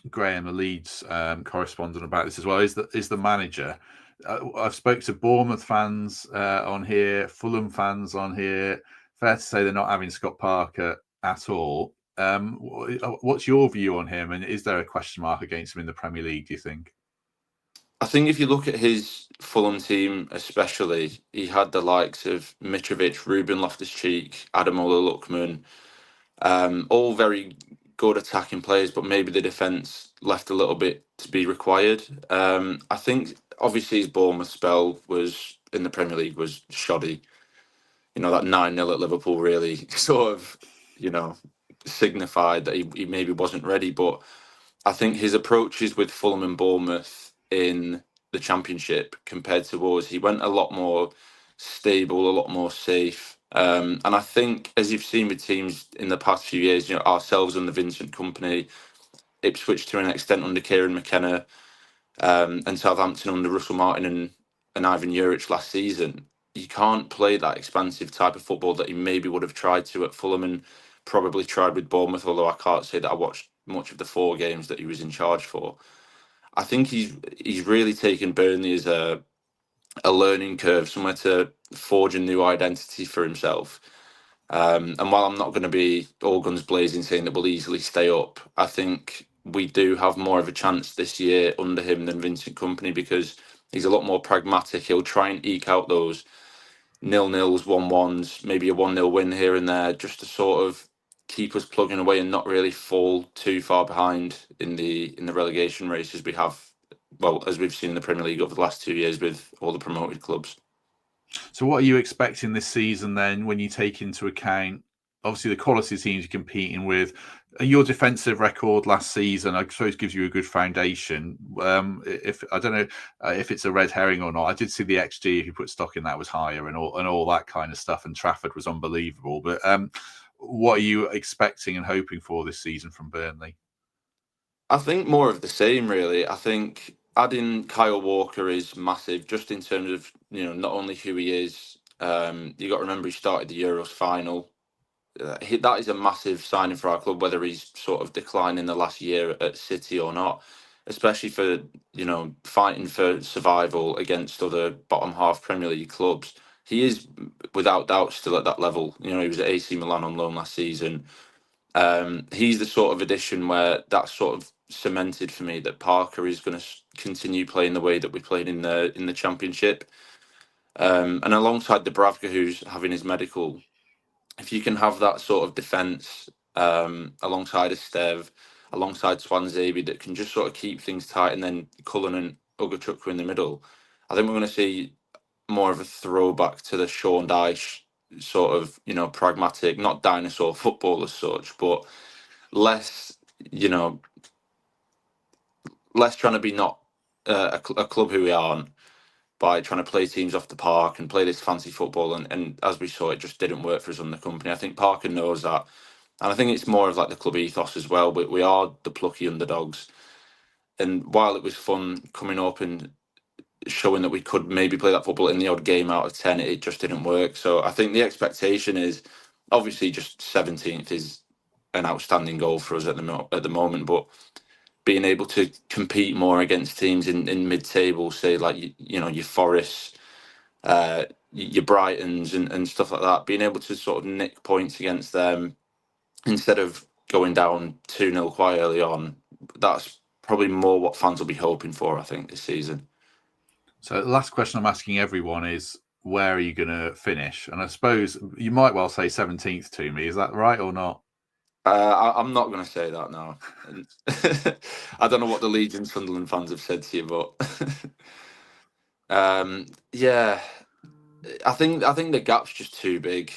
Graham, the Leeds correspondent, about this as well, is the manager. I've spoke to Bournemouth fans on here, Fulham fans on here. Fair to say they're not having Scott Parker at all. What's your view on him, and is there a question mark against him in the Premier League, do you think? I think if you look at his Fulham team especially, he had the likes of Mitrovic, Ruben Loftus-Cheek, Ademola Lookman, All very good attacking players, but maybe the defence left a little bit to be required. I think obviously his Bournemouth spell was in the Premier League was shoddy. You know, that 9-0 at Liverpool really sort of, you know, signified that he maybe wasn't ready. But I think his approaches with Fulham and Bournemouth in the Championship compared to us, he went a lot more stable, a lot more safe. And I think, as you've seen with teams in the past few years, you know, ourselves under Vincent Kompany, Ipswich to an extent under Kieran McKenna, and Southampton under Russell Martin and Ivan Juric last season, you can't play that expansive type of football that he maybe would have tried to at Fulham and probably tried with Bournemouth, although I can't say that I watched much of the 4 games that he was in charge for. I think he's really taken Burnley as a learning curve, somewhere to forge a new identity for himself. And while I'm not going to be all guns blazing saying that we'll easily stay up, I think we do have more of a chance this year under him than Vincent Kompany because he's a lot more pragmatic. He'll try and eke out those 0-0s, 1-1s, maybe a 1-0 win here and there, just to sort of keep us plugging away and not really fall too far behind in the relegation race as we have, well, as we've seen in the Premier League over the last 2 years with all the promoted clubs. So what are you expecting this season then when you take into account obviously the quality of teams you're competing with? Your defensive record last season, I suppose, gives you a good foundation. If I don't know if it's a red herring or not, I did see the XG, if you put stock in that, was higher and all that kind of stuff, and Trafford was unbelievable. But what are you expecting and hoping for this season from Burnley? I think more of the same, really. I think adding Kyle Walker is massive, just in terms of, you know, not only who he is. You got to remember he started the Euros final. That is a massive signing for our club, whether he's sort of declined in the last year at City or not, especially for, you know, fighting for survival against other bottom half Premier League clubs. He is without doubt still at that level. You know, he was at AC Milan on loan last season. He's the sort of addition where that's sort of cemented for me that Parker is going to continue playing the way that we played in the Championship. And alongside Dubravka, who's having his medical, if you can have that sort of defence alongside Estev, alongside Swansea, that can just sort of keep things tight, and then Cullen and Ugachukwu in the middle, I think we're going to see more of a throwback to the Sean Dyche sort of, you know, pragmatic, not dinosaur football as such, but less, you know, less trying to be not a club who we aren't, by trying to play teams off the park and play this fancy football. And as we saw, it just didn't work for us on the Kompany. I think Parker knows that. And I think it's more of like the club ethos as well. But we are the plucky underdogs. And while it was fun coming up and showing that we could maybe play that football in the odd game out of 10, it just didn't work. So I think the expectation is obviously just 17th is an outstanding goal for us at the moment. But being able to compete more against teams in mid-table, say like you know, your Forests, your Brightons and stuff like that, being able to sort of nick points against them instead of going down 2-0 quite early on, that's probably more what fans will be hoping for, I think, this season. So the last question I'm asking everyone is, where are you going to finish? And I suppose you might well say 17th to me. Is that right or not? I'm not going to say that now. I don't know what the Leeds and Sunderland fans have said to you, but yeah, I think the gap's just too big.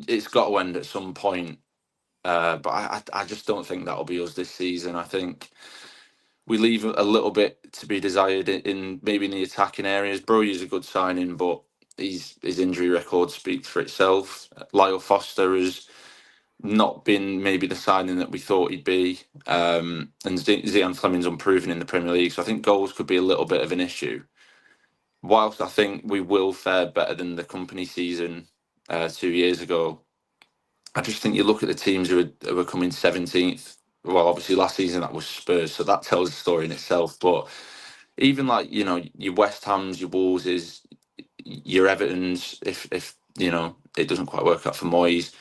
It's got to end at some point, but I just don't think that'll be us this season. I think we leave a little bit to be desired in maybe in the attacking areas. Broyer's a good signing, but his injury record speaks for itself. Lyle Foster has not been maybe the signing that we thought he'd be, and Zian Fleming's unproven in the Premier League, so I think goals could be a little bit of an issue. Whilst I think we will fare better than the Kompany season 2 years ago, I just think you look at the teams who are coming 17th. Well, obviously last season that was Spurs, so that tells a story in itself. But even like, you know, your West Hams, your Wolves, your Evertons, if you know it doesn't quite work out for Moyes,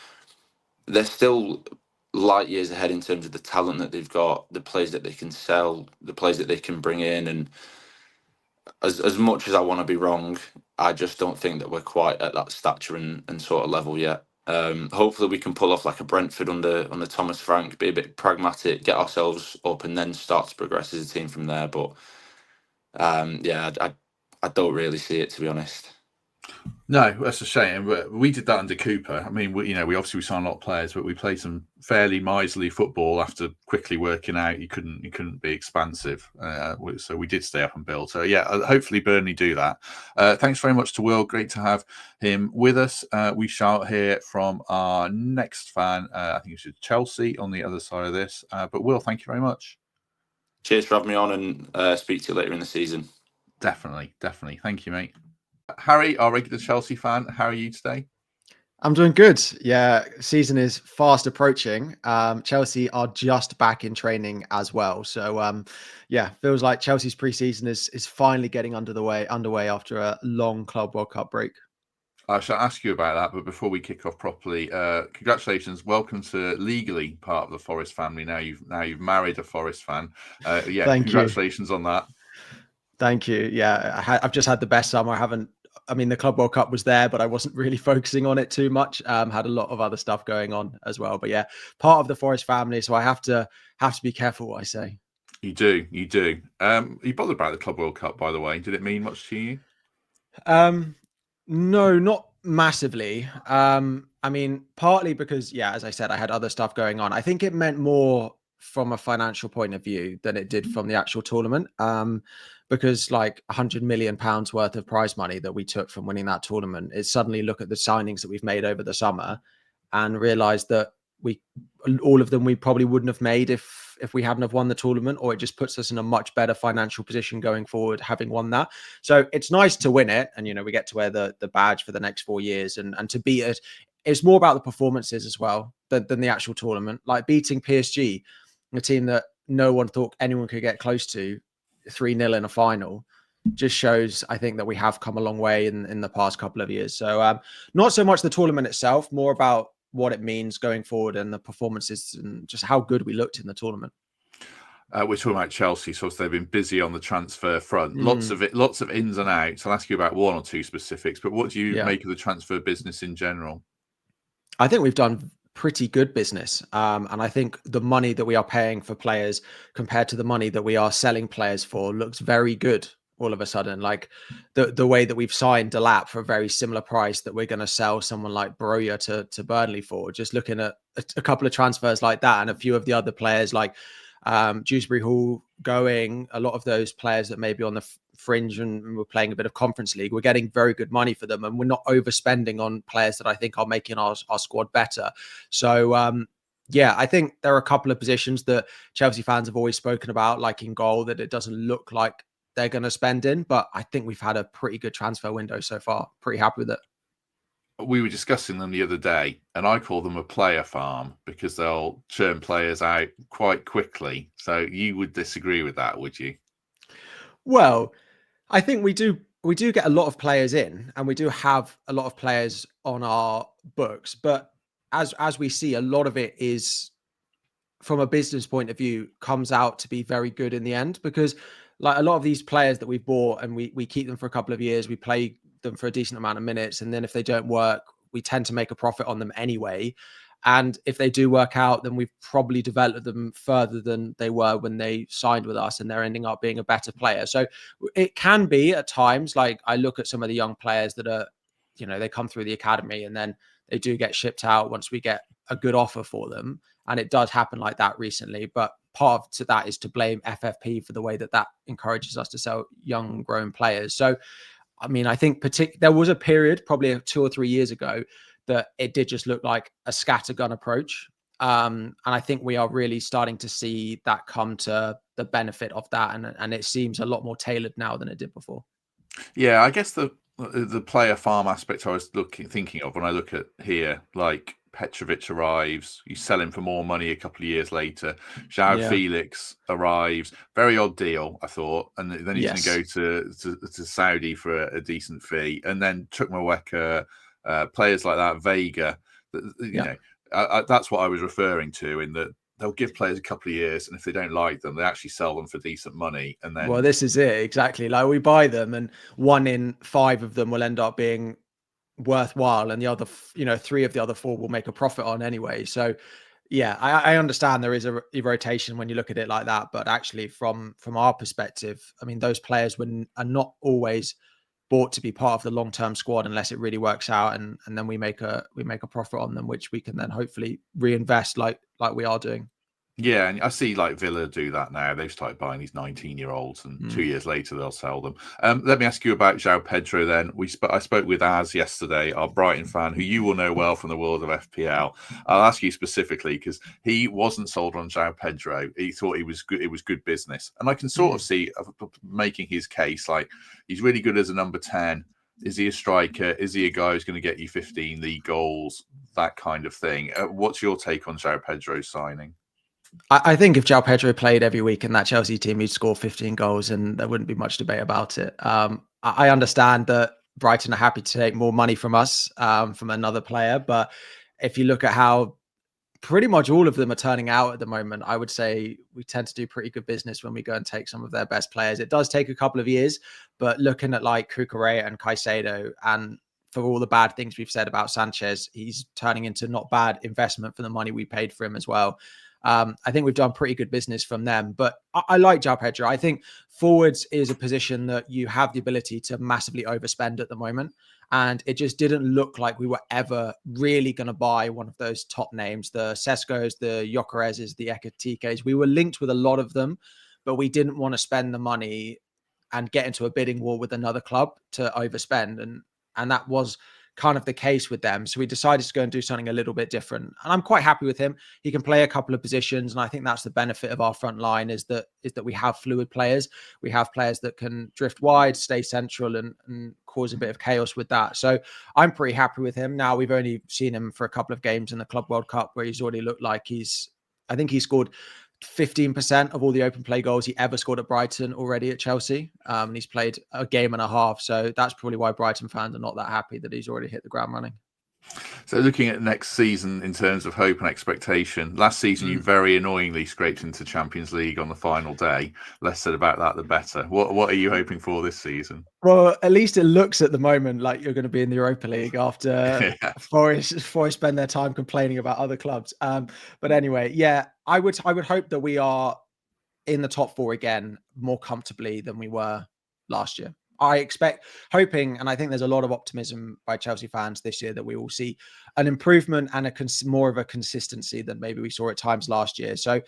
they're still light years ahead in terms of the talent that they've got, the players that they can sell, the players that they can bring in. And as much as I want to be wrong, I just don't think that we're quite at that stature and sort of level yet. Hopefully we can pull off like a Brentford under Thomas Frank, be a bit pragmatic, get ourselves up, and then start to progress as a team from there. But I don't really see it, to be honest. No, that's a shame. We did that under Cooper. I mean, we obviously signed a lot of players, but we played some fairly miserly football after quickly working out you couldn't be expansive. So we did stay up and build. So yeah, hopefully Burnley do that. Thanks very much to Will. Great to have him with us. We shall hear from our next fan. I think it's Chelsea on the other side of this. But Will, thank you very much. Cheers for having me on, and speak to you later in the season. Definitely. Thank you, mate. Harry, our regular Chelsea fan, how are you today? I'm doing good. Yeah, season is fast approaching. Chelsea are just back in training as well. So feels like Chelsea's pre-season is finally getting underway after a long Club World Cup break. I shall ask you about that, but before we kick off properly, congratulations, welcome to legally part of the Forest family. Now you've married a Forest fan. Congratulations on that. Thank you. Yeah, I've just had the best summer. The Club World Cup was there, but I wasn't really focusing on it too much. Had a lot of other stuff going on as well. But yeah, part of the Forest family, so I have to be careful what I say. You do. Are you bothered about the Club World Cup, by the way? Did it mean much to you? No, not massively. Partly because, as I said, I had other stuff going on. I think it meant more from a financial point of view than it did from the actual tournament. Because like £100 million worth of prize money that we took from winning that tournament, is suddenly look at the signings that we've made over the summer and realize that all of them we probably wouldn't have made if we hadn't have won the tournament, or it just puts us in a much better financial position going forward, having won that. So it's nice to win it. And, we get to wear the badge for the next 4 years and to beat it. It's more about the performances as well than the actual tournament, like beating PSG, a team that no one thought anyone could get close to, 3-0 in a final, just shows, I think, that we have come a long way in the past couple of years. So not so much the tournament itself, more about what it means going forward and the performances and just how good we looked in the tournament. We're talking about Chelsea, so they've been busy on the transfer front. Lots of ins and outs. I'll ask you about one or two specifics, but what do you make of the transfer business in general? I think we've done pretty good business. And I think the money that we are paying for players compared to the money that we are selling players for looks very good all of a sudden. Like the way that we've signed Delap for a very similar price that we're going to sell someone like Broja to Burnley for, just looking at a couple of transfers like that, and a few of the other players like Dewsbury Hall going, a lot of those players that may be on the fringe and we're playing a bit of Conference League, we're getting very good money for them, and we're not overspending on players that I think are making our squad better. So I think there are a couple of positions that Chelsea fans have always spoken about, like in goal, that it doesn't look like they're going to spend in, but I think we've had a pretty good transfer window so far. Pretty happy with it. We were discussing them the other day, and I call them a player farm because they'll churn players out quite quickly. So you would disagree with that, would you? Well, I think we do get a lot of players in, and we do have a lot of players on our books. But as we see, a lot of it is, from a business point of view, comes out to be very good in the end, because like a lot of these players that we've bought and we keep them for a couple of years, we play them for a decent amount of minutes, and then if they don't work, we tend to make a profit on them anyway. And if they do work out, then we've probably developed them further than they were when they signed with us, and they're ending up being a better player. So it can be at times, like I look at some of the young players that are, they come through the academy and then they do get shipped out once we get a good offer for them. And it does happen like that recently. But part of that is to blame FFP for the way that encourages us to sell young grown players. So, I think there was a period probably 2 or 3 years ago that it did just look like a scattergun approach. And I think we are really starting to see that come to the benefit of that. And it seems a lot more tailored now than it did before. Yeah, I guess the player farm aspect I was thinking of when I look at here, like Petrovic arrives, you sell him for more money a couple of years later. João Felix arrives, very odd deal, I thought, and then he's going to go to Saudi for a decent fee, and then Chukwuemeka, players like that, Vega. That's what I was referring to, in that they'll give players a couple of years, and if they don't like them, they actually sell them for decent money. And then, well, this is it exactly. Like we buy them, and 1 in 5 of them will end up being worthwhile, and the other, 3 of the other 4 will make a profit on anyway. So yeah, I understand there is a rotation when you look at it like that, but actually from our perspective, I mean, those players are not always bought to be part of the long-term squad unless it really works out, and then we make a profit on them, which we can then hopefully reinvest like we are doing. Yeah, and I see like Villa do that now. They've started buying these 19-year-olds, and 2 years later they'll sell them. Let me ask you about João Pedro then. I spoke with Az yesterday, our Brighton fan, who you will know well from the world of FPL. I'll ask you specifically because he wasn't sold on João Pedro. He thought he was good. It was good business, and I can sort of see making his case. Like, he's really good as a number 10. Is he a striker? Is he a guy who's going to get you 15 league goals? That kind of thing. What's your take on João Pedro's signing? I think if João Pedro played every week in that Chelsea team, he'd score 15 goals and there wouldn't be much debate about it. I understand that Brighton are happy to take more money from us, from another player. But if you look at how pretty much all of them are turning out at the moment, I would say we tend to do pretty good business when we go and take some of their best players. It does take a couple of years, but looking at like Cucurella and Caicedo, and for all the bad things we've said about Sanchez, he's turning into not bad investment for the money we paid for him as well. I think we've done pretty good business from them, but I like João Pedro. I think forwards is a position that you have the ability to massively overspend at the moment. And it just didn't look like we were ever really going to buy one of those top names, the Sescos, the Gyökereses, the Ekitikes. We were linked with a lot of them, but we didn't want to spend the money and get into a bidding war with another club to overspend. And that was kind of the case with them. So we decided to go and do something a little bit different. And I'm quite happy with him. He can play a couple of positions. And I think that's the benefit of our front line is that we have fluid players. We have players that can drift wide, stay central, and cause a bit of chaos with that. So I'm pretty happy with him. Now, we've only seen him for a couple of games in the Club World Cup where he's already looked like I think he scored 15% of all the open play goals he ever scored at Brighton already at Chelsea. And he's played a game and a half. So that's probably why Brighton fans are not that happy that he's already hit the ground running. So looking at next season in terms of hope and expectation, last season you very annoyingly scraped into Champions League on the final day. Less said about that, the better. What are you hoping for this season? Well, at least it looks at the moment like you're going to be in the Europa League after Forest spend their time complaining about other clubs. But anyway, yeah, I would hope that we are in the top 4 again more comfortably than we were last year. Hoping, and I think there's a lot of optimism by Chelsea fans this year that we will see an improvement and more of a consistency than maybe we saw at times last year. So,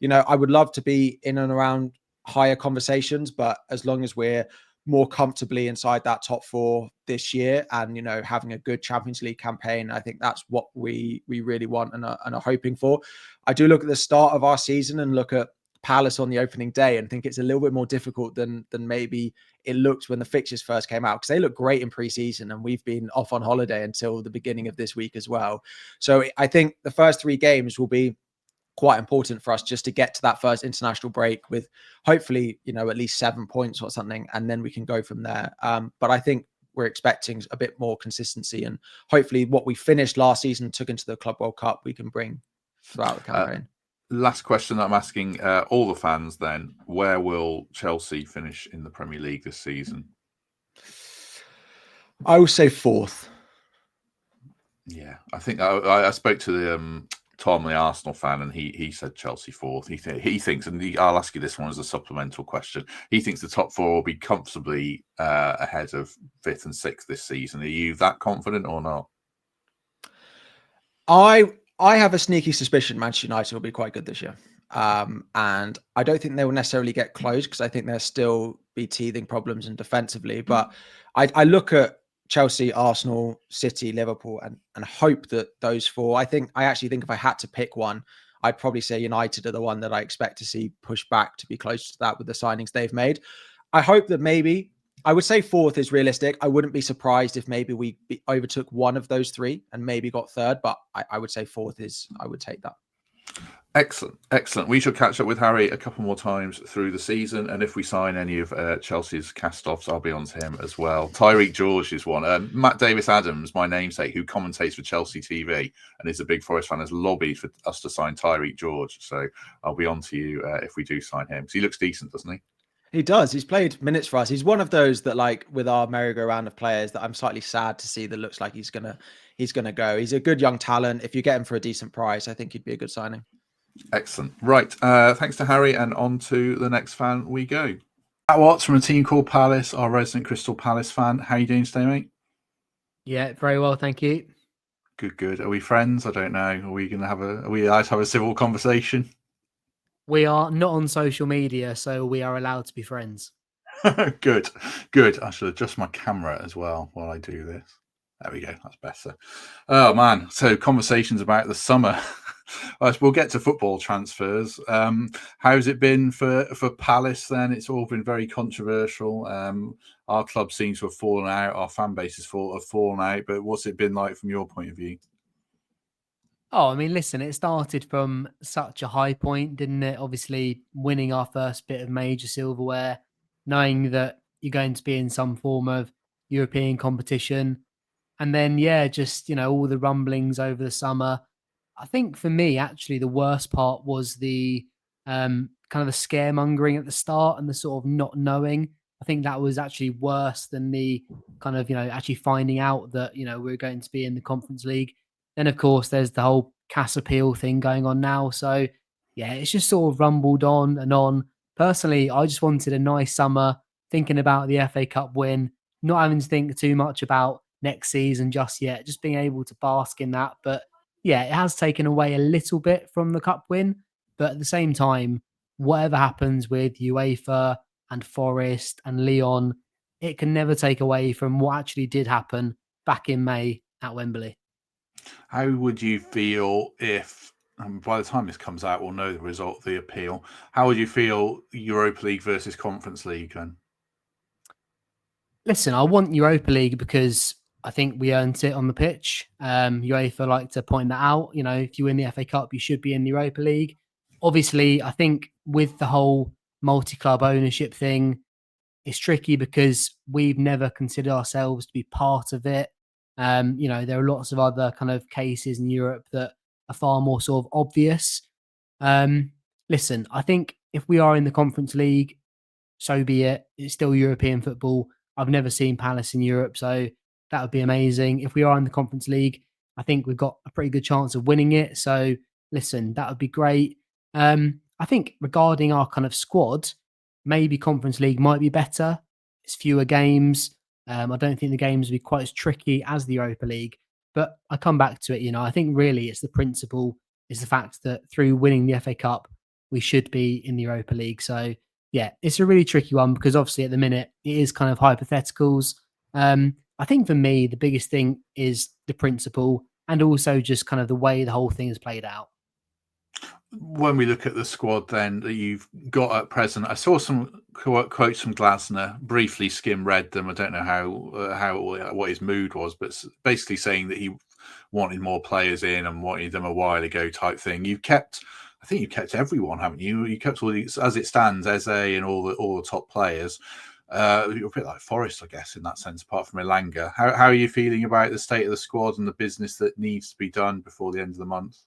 I would love to be in and around higher conversations, but as long as we're more comfortably inside that top 4 this year and, having a good Champions League campaign, I think that's what we really want and are hoping for. I do look at the start of our season and look at Palace on the opening day and think it's a little bit more difficult than maybe it looked when the fixtures first came out, because they look great in pre-season and we've been off on holiday until the beginning of this week as well. So I think the first 3 games will be quite important for us just to get to that first international break with hopefully, at least 7 points or something, and then we can go from there. But I think we're expecting a bit more consistency, and hopefully what we finished last season, took into the Club World Cup, we can bring throughout the campaign. Last question that I'm asking all the fans then, where will Chelsea finish in the Premier League this season? I will say 4th. Yeah, I think I spoke to the Tom, the Arsenal fan, and he said Chelsea 4th. He thinks, and I'll ask you this one as a supplemental question, he thinks the top 4 will be comfortably ahead of 5th and 6th this season. Are you that confident or not? I have a sneaky suspicion Manchester United will be quite good this year. And I don't think they will necessarily get close because I think there'll still be teething problems and defensively. But I look at Chelsea, Arsenal, City, Liverpool, and hope that those 4, I actually think if I had to pick one, I'd probably say United are the one that I expect to see push back to be close to that with the signings they've made. I hope that maybe, I would say 4th is realistic. I wouldn't be surprised if maybe we overtook one of those 3 and maybe got 3rd, but I would say 4th I would take that. Excellent. We shall catch up with Harry a couple more times through the season, and if we sign any of Chelsea's cast-offs, I'll be on to him as well. Tyreek George is one. Matt Davis-Adams, my namesake, who commentates for Chelsea TV and is a big Forest fan, has lobbied for us to sign Tyreek George, so I'll be on to you if we do sign him. So he looks decent, doesn't he? He does. He's played minutes for us. He's one of those that, like, with our merry-go-round of players, that I'm slightly sad to see that looks like he's gonna go. He's a good young talent. If you get him for a decent price, I think he'd be a good signing. Excellent. Right. Thanks to Harry, and on to the next fan we go. Matt Watts from a team called Palace, our resident Crystal Palace fan. How you doing today, mate? Yeah, very well, thank you. Good. Are we friends? I don't know. Are we allowed to have a civil conversation? We are not on social media, so we are allowed to be friends. Good. I should adjust my camera as well while I do this. There we go. That's better. Oh man. So conversations about the summer. We'll get to football transfers. How's it been for Palace then? It's all been very controversial. Our club seems to have fallen out. Our fan bases have fallen out. But what's it been like from your point of view? Oh, I mean, listen, it started from such a high point, didn't it? Obviously, winning our first bit of major silverware, knowing that you're going to be in some form of European competition. And then, yeah, just, all the rumblings over the summer. I think for me, actually, the worst part was the kind of the scaremongering at the start and the sort of not knowing. I think that was actually worse than the kind of, actually finding out that, we're going to be in the Conference League. Then, of course, there's the whole Cass appeal thing going on now. So, yeah, it's just sort of rumbled on and on. Personally, I just wanted a nice summer, thinking about the FA Cup win, not having to think too much about next season just yet, just being able to bask in that. But yeah, it has taken away a little bit from the cup win. But at the same time, whatever happens with UEFA and Forest and Lyon, it can never take away from what actually did happen back in May at Wembley. How would you feel if, by the time this comes out, we'll know the result of the appeal? How would you feel Europa League versus Conference League then? Listen, I want Europa League because I think we earned it on the pitch. UEFA like to point that out. If you win the FA Cup, you should be in the Europa League. Obviously, I think with the whole multi-club ownership thing, it's tricky because we've never considered ourselves to be part of it. There are lots of other kind of cases in Europe that are far more sort of obvious. Listen, I think if we are in the Conference League, so be it. It's still European football. I've never seen Palace in Europe, so that would be amazing. If we are in the Conference League, I think we've got a pretty good chance of winning it. So listen, that would be great. I think regarding our kind of squad, maybe Conference League might be better. It's fewer games. I don't think the games will be quite as tricky as the Europa League. But I come back to it, I think really it's the principle, is the fact that through winning the FA Cup, we should be in the Europa League. So yeah, it's a really tricky one because obviously at the minute it is kind of hypotheticals. I think for me, the biggest thing is the principle and also just kind of the way the whole thing is played out. When we look at the squad then that you've got at present, I saw some quotes from Glasner, briefly read them. I don't know what his mood was, but basically saying that he wanted more players in and wanted them a while ago type thing. I think you've kept everyone, haven't you? You kept all these, as it stands, Eze and all the top players. You're a bit like Forest, I guess, in that sense, apart from Elanga. How are you feeling about the state of the squad and the business that needs to be done before the end of the month?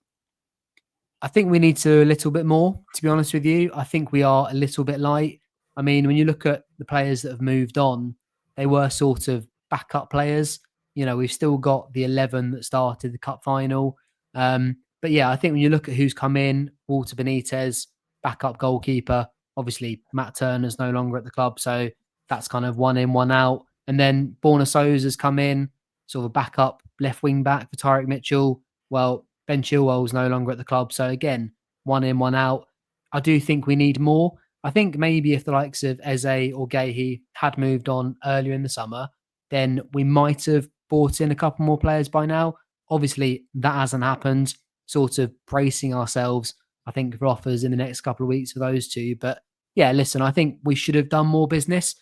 I think we need to do a little bit more, to be honest with you. I think we are a little bit light. I mean, when you look at the players that have moved on, they were sort of backup players. We've still got the 11 that started the cup final. But yeah, I think when you look at who's come in, Walter Benitez, backup goalkeeper, obviously Matt Turner's no longer at the club. So that's kind of one in, one out. And then Borna Souza's come in, sort of a backup left wing back for Tyreek Mitchell. Well, Ben Chilwell's no longer at the club. So again, one in, one out. I do think we need more. I think maybe if the likes of Eze or Gahey had moved on earlier in the summer, then we might have brought in a couple more players by now. Obviously, that hasn't happened. Sort of bracing ourselves, I think, for offers in the next couple of weeks for those two. But yeah, listen, I think we should have done more business.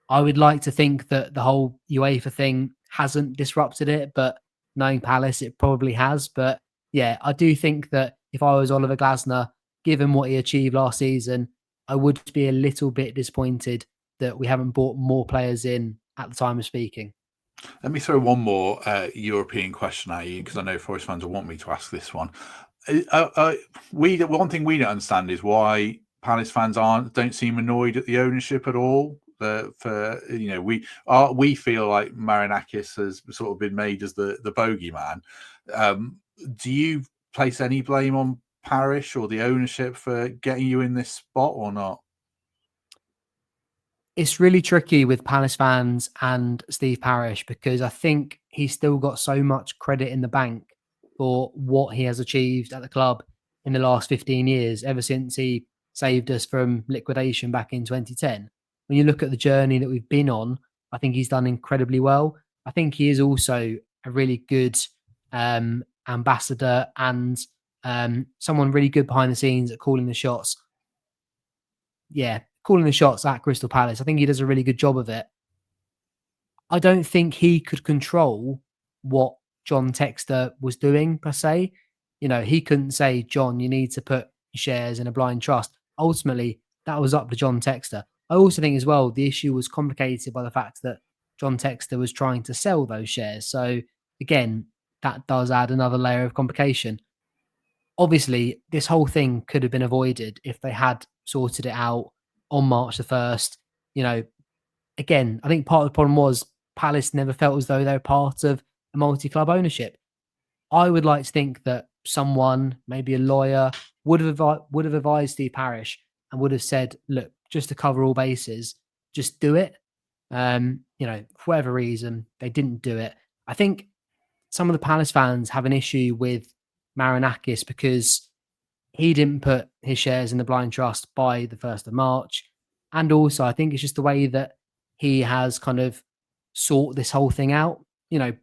I would like to think that the whole UEFA thing hasn't disrupted it, but knowing Palace, it probably has. But yeah, I do think that if I was Oliver Glasner, given what he achieved last season, I would be a little bit disappointed that we haven't brought more players in at the time of speaking. Let me throw one more European question at you, because I know Forest fans will want me to ask this one. One thing we don't understand is why Palace fans don't seem annoyed at the ownership at all. We feel like Marinakis has sort of been made as the bogeyman. Do you place any blame on Parish or the ownership for getting you in this spot or not? It's really tricky with Palace fans and Steve Parish because I think he's still got so much credit in the bank for what he has achieved at the club in the last 15 years, ever since he saved us from liquidation back in 2010. When you look at the journey that we've been on, I think he's done incredibly well. I think he is also a really good ambassador and someone really good behind the scenes at calling the shots. Yeah, calling the shots at Crystal Palace. I think he does a really good job of it. I don't think he could control what John Textor was doing per se. He couldn't say, John, you need to put shares in a blind trust. Ultimately, that was up to John Textor. I also think as well, the issue was complicated by the fact that John Textor was trying to sell those shares. So again, that does add another layer of complication. Obviously, this whole thing could have been avoided if they had sorted it out on March the 1st. Again, I think part of the problem was Palace never felt as though they were part of a multi-club ownership. I would like to think that someone, maybe a lawyer, would have advised Steve Parish and would have said, look, just to cover all bases, just do it. For whatever reason, they didn't do it. I think some of the Palace fans have an issue with Marinakis because he didn't put his shares in the blind trust by the 1st of March. And also, I think it's just the way that he has kind of sought this whole thing out.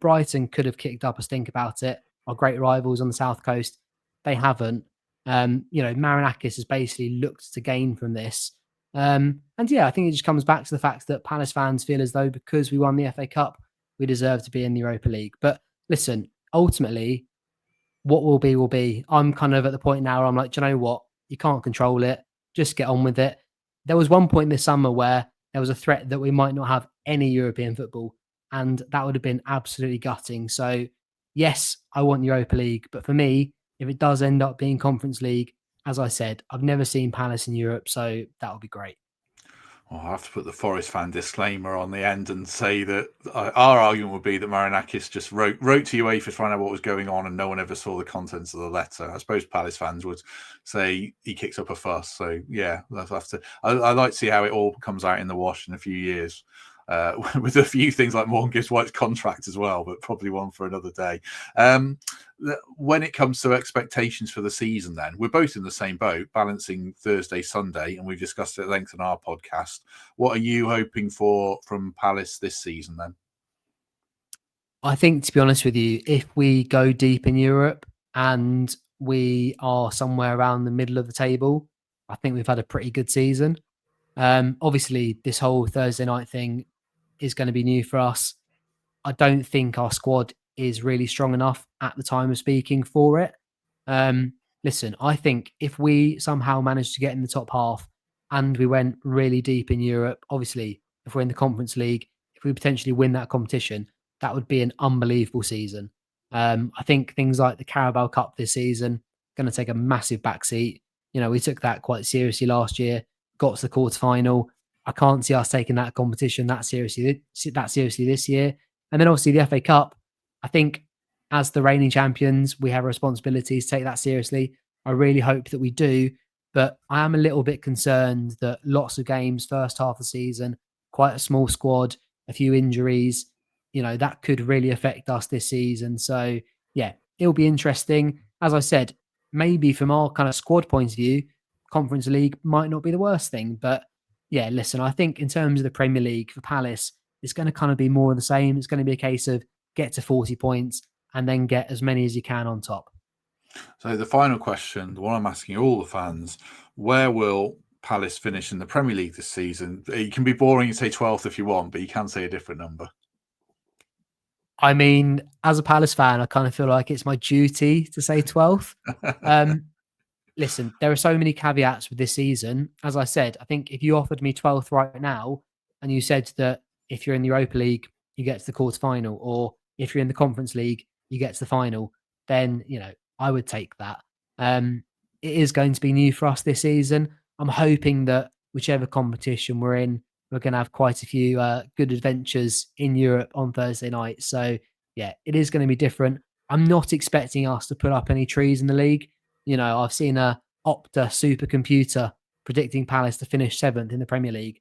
Brighton could have kicked up a stink about it. Our great rivals on the South Coast, they haven't. Marinakis has basically looked to gain from this. I think it just comes back to the fact that Palace fans feel as though because we won the FA Cup, we deserve to be in the Europa League. But listen, ultimately, what will be, will be. I'm kind of at the point now where I'm like, do you know what? You can't control it. Just get on with it. There was one point this summer where there was a threat that we might not have any European football, and that would have been absolutely gutting. So, yes, I want Europa League, but for me, if it does end up being Conference League, as I said, I've never seen Palace in Europe, so that would be great. Well, I'll have to put the Forest fan disclaimer on the end and say that our argument would be that Marinakis just wrote to UEFA to find out what was going on and no one ever saw the contents of the letter. I suppose Palace fans would say he kicks up a fuss. So, yeah, I'll have to. I'd like to see how it all comes out in the wash in a few years. With a few things like Morgan Gibbs White's contract as well, but probably one for another day. When it comes to expectations for the season, then we're both in the same boat, balancing Thursday, Sunday, and we've discussed it at length in our podcast. What are you hoping for from Palace this season, then? I think, to be honest with you, if we go deep in Europe and we are somewhere around the middle of the table, I think we've had a pretty good season. Obviously, this whole Thursday night thing is going to be new for us. I don't think our squad is really strong enough at the time of speaking for it. Listen, I think if we somehow managed to get in the top half and we went really deep in Europe, obviously, if we're in the Conference League, if we potentially win that competition, that would be an unbelievable season. I think things like the Carabao Cup this season going to take a massive backseat. We took that quite seriously last year, got to the quarterfinal. I can't see us taking that competition that seriously this year. And then obviously the FA Cup, I think as the reigning champions, we have a responsibility to take that seriously. I really hope that we do. But I am a little bit concerned that lots of games, first half of the season, quite a small squad, a few injuries, that could really affect us this season. So, yeah, it'll be interesting. As I said, maybe from our kind of squad point of view, Conference League might not be the worst thing. But, yeah, listen, I think in terms of the Premier League for Palace, it's going to kind of be more of the same. It's going to be a case of get to 40 points and then get as many as you can on top. So the final question, the one I'm asking all the fans, where will Palace finish in the Premier League this season? You can be boring and say 12th if you want, but you can say a different number. I mean, as a Palace fan, I kind of feel like it's my duty to say 12th. Listen, there are so many caveats with this season. As I said, I think if you offered me 12th right now and you said that if you're in the Europa League, you get to the quarterfinal, or if you're in the Conference League, you get to the final, then, I would take that. It is going to be new for us this season. I'm hoping that whichever competition we're in, we're going to have quite a few good adventures in Europe on Thursday night. So yeah, it is going to be different. I'm not expecting us to put up any trees in the league. You know, I've seen a Opta supercomputer predicting Palace to finish 7th in the Premier League.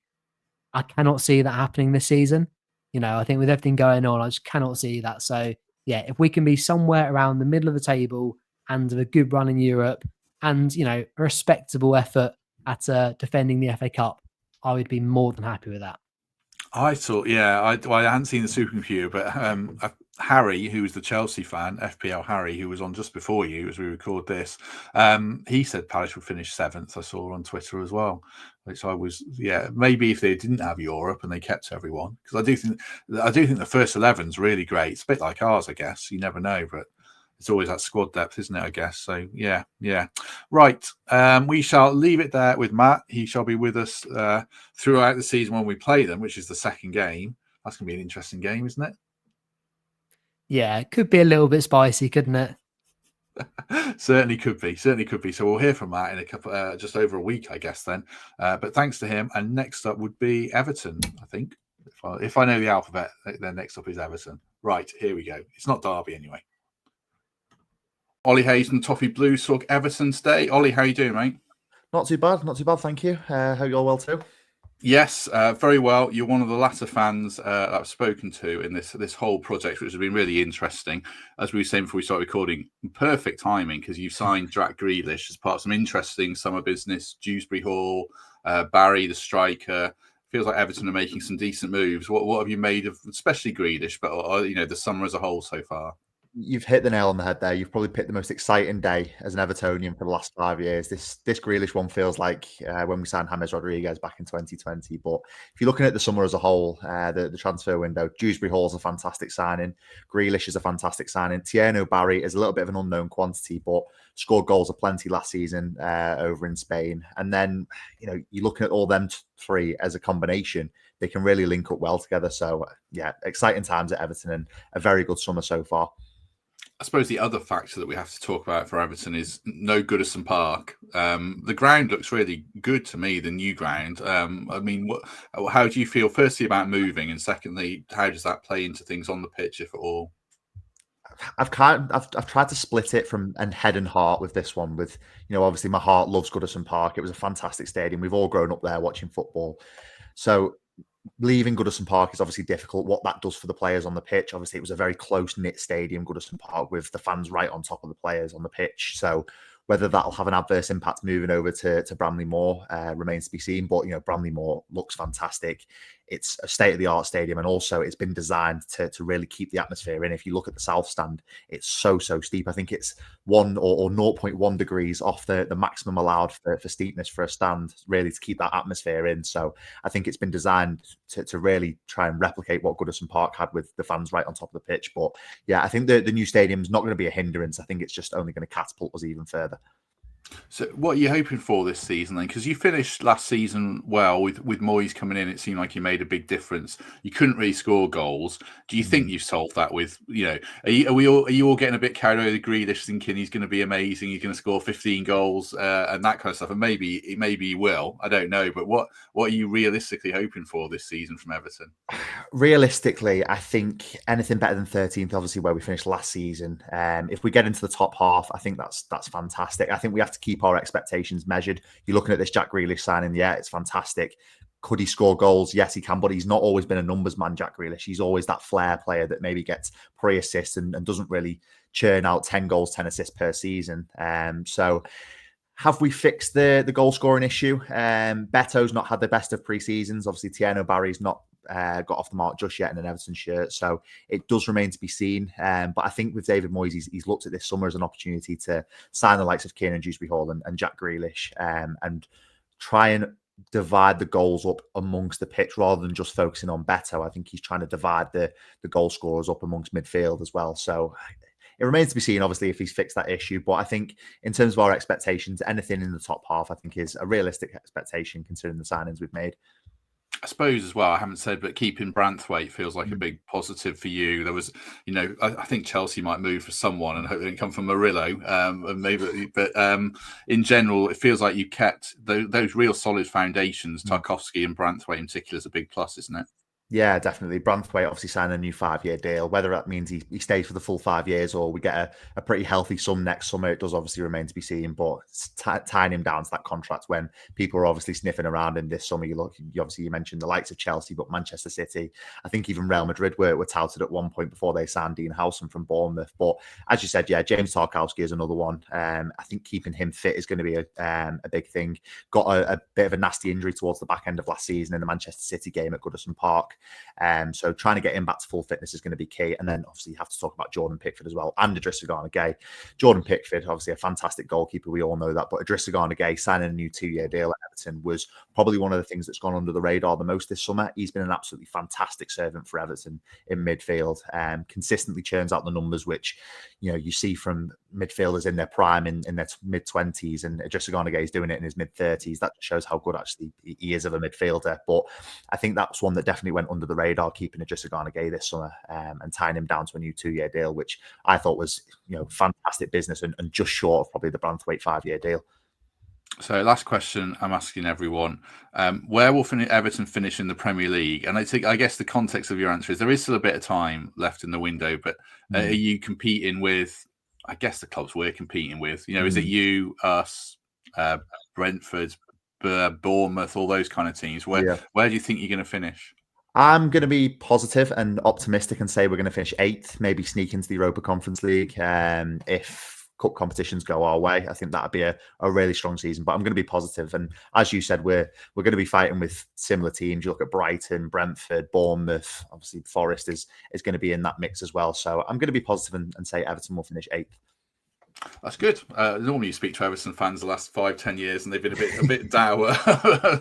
I cannot see that happening this season. You know, I think with everything going on, I just cannot see that. So yeah, if we can be somewhere around the middle of the table and a good run in Europe and, you know, a respectable effort at defending the FA Cup, I would be more than happy with that. I thought, yeah, I hadn't seen the supercomputer, but Harry, who was the Chelsea fan, FPL Harry, who was on just before you as we record this, he said Palace would finish 7th. I saw on Twitter as well, which I was, yeah, maybe if they didn't have Europe and they kept everyone, because I do think the first 11's really great. It's a bit like ours, I guess. You never know, but it's always that squad depth, isn't it, I guess? So, yeah. Right. We shall leave it there with Matt. He shall be with us throughout the season when we play them, which is the second game. That's going to be an interesting game, isn't it? Yeah, it could be a little bit spicy, couldn't it? Certainly could be. So we'll hear from Matt in a couple, just over a week, I guess, then. But thanks to him. And next up would be Everton, I think. If I know the alphabet, then next up is Everton. Right, here we go. It's not Derby anyway. Ollie Hayes from Toffee Blues talk Everton today. Ollie, how you doing, mate? Not too bad, thank you. Hope you're well too. Yes, very well. You're one of the latter fans I've spoken to in this whole project, which has been really interesting. As we were saying before we started recording, perfect timing because you signed Jack Grealish as part of some interesting summer business. Dewsbury Hall, Barry, the striker. Feels like Everton are making some decent moves. What have you made of, especially Grealish, but the summer as a whole so far? You've hit the nail on the head there. You've probably picked the most exciting day as an Evertonian for the last 5 years. This Grealish one feels like when we signed James Rodriguez back in 2020. But if you're looking at the summer as a whole, the transfer window, Dewsbury Hall's a fantastic signing. Grealish is a fantastic signing. Tierno Barry is a little bit of an unknown quantity, but scored goals aplenty last season over in Spain. And then, you're looking at all them three as a combination. They can really link up well together. So, yeah, exciting times at Everton and a very good summer so far. I suppose the other factor that we have to talk about for Everton is no Goodison Park. The ground looks really good to me, the new ground. How do you feel, firstly, about moving? And secondly, how does that play into things on the pitch, if at all? I've tried to split it from head and heart with this one. With obviously my heart loves Goodison Park. It was a fantastic stadium. We've all grown up there watching football. So leaving Goodison Park is obviously difficult. What that does for the players on the pitch, obviously, it was a very close-knit stadium, Goodison Park, with the fans right on top of the players on the pitch. So whether that'll have an adverse impact moving over to Bramley Moore remains to be seen. But, Bramley Moore looks fantastic. It's a state-of-the-art stadium, and also it's been designed to really keep the atmosphere in. If you look at the south stand, it's so steep. I think it's 1 or 0.1 degrees off the maximum allowed for steepness for a stand, really, to keep that atmosphere in. So I think it's been designed to really try and replicate what Goodison Park had with the fans right on top of the pitch. But yeah, I think the new stadium's not going to be a hindrance. I think it's just only going to catapult us even further. So what are you hoping for this season then? Because you finished last season well with Moyes coming in. It seemed like he made a big difference. You couldn't really score goals. Do you think you've solved that with, are you all getting a bit carried away with Grealish, thinking he's going to be amazing, he's going to score 15 goals and that kind of stuff? And maybe he will. I don't know. But what are you realistically hoping for this season from Everton? Realistically, I think anything better than 13th, obviously, where we finished last season. If we get into the top half, I think that's fantastic. I think we have to keep our expectations measured. You're looking at this Jack Grealish signing, yeah, it's fantastic. Could he score goals? Yes, he can, but he's not always been a numbers man, Jack Grealish. He's always that flair player that maybe gets pre-assists and doesn't really churn out 10 goals, 10 assists per season. So have we fixed the goal scoring issue? Beto's not had the best of pre-seasons. Obviously, Tierno Barry's not got off the mark just yet in an Everton shirt. So it does remain to be seen. But I think with David Moyes, he's looked at this summer as an opportunity to sign the likes of Kieran Dewsbury Hall and Jack Grealish and try and divide the goals up amongst the pitch rather than just focusing on Beto. I think he's trying to divide the goal scorers up amongst midfield as well. So it remains to be seen, obviously, if he's fixed that issue. But I think in terms of our expectations, anything in the top half, I think is a realistic expectation considering the signings we've made. I suppose as well, I haven't said, but keeping Branthwaite feels like a big positive for you. There was, I think Chelsea might move for someone and hope they didn't come from Murillo. And maybe, but in general, it feels like you kept those real solid foundations. Tarkowski and Branthwaite in particular is a big plus, isn't it? Yeah, definitely. Branthwaite obviously signed a new 5-year deal. Whether that means he stays for the full 5 years or we get a pretty healthy sum next summer, it does obviously remain to be seen. But tying him down to that contract when people are obviously sniffing around in this summer, you mentioned the likes of Chelsea, but Manchester City, I think even Real Madrid were touted at one point before they signed Dean Howson from Bournemouth. But as you said, yeah, James Tarkowski is another one. I think keeping him fit is going to be a big thing. Got a bit of a nasty injury towards the back end of last season in the Manchester City game at Goodison Park. So trying to get him back to full fitness is going to be key. And then obviously you have to talk about Jordan Pickford as well and Idrissa Gana Gueye. Jordan Pickford, obviously a fantastic goalkeeper. We all know that. But Idrissa Gana Gueye signing a new 2-year deal at Everton was probably one of the things that's gone under the radar the most this summer. He's been an absolutely fantastic servant for Everton in midfield. Consistently churns out the numbers, which you see from midfielders in their prime in their mid-20s, and Idrissa Gana Gueye is doing it in his mid-30s. That shows how good actually he is of a midfielder. But I think that's one that definitely went under the radar, keeping Idrissa Gana Gueye this summer and tying him down to a new 2-year deal, which I thought was fantastic business and just short of probably the Branthwaite 5-year deal. So last question I'm asking everyone, where will Everton finish in the Premier League? And I guess the context of your answer is there is still a bit of time left in the window, but are you competing with, I guess the clubs we're competing with, is it you, us, Brentford, Bournemouth, all those kind of teams? Where do you think you're going to finish? I'm going to be positive and optimistic and say we're going to finish 8th, maybe sneak into the Europa Conference League if cup competitions go our way. I think that'd be a really strong season, but I'm going to be positive. And as you said, we're going to be fighting with similar teams. You look at Brighton, Brentford, Bournemouth, obviously Forest is going to be in that mix as well. So I'm going to be positive and say Everton will finish 8th. That's good. Normally you speak to Everton fans the last 5-10 years and they've been a bit dour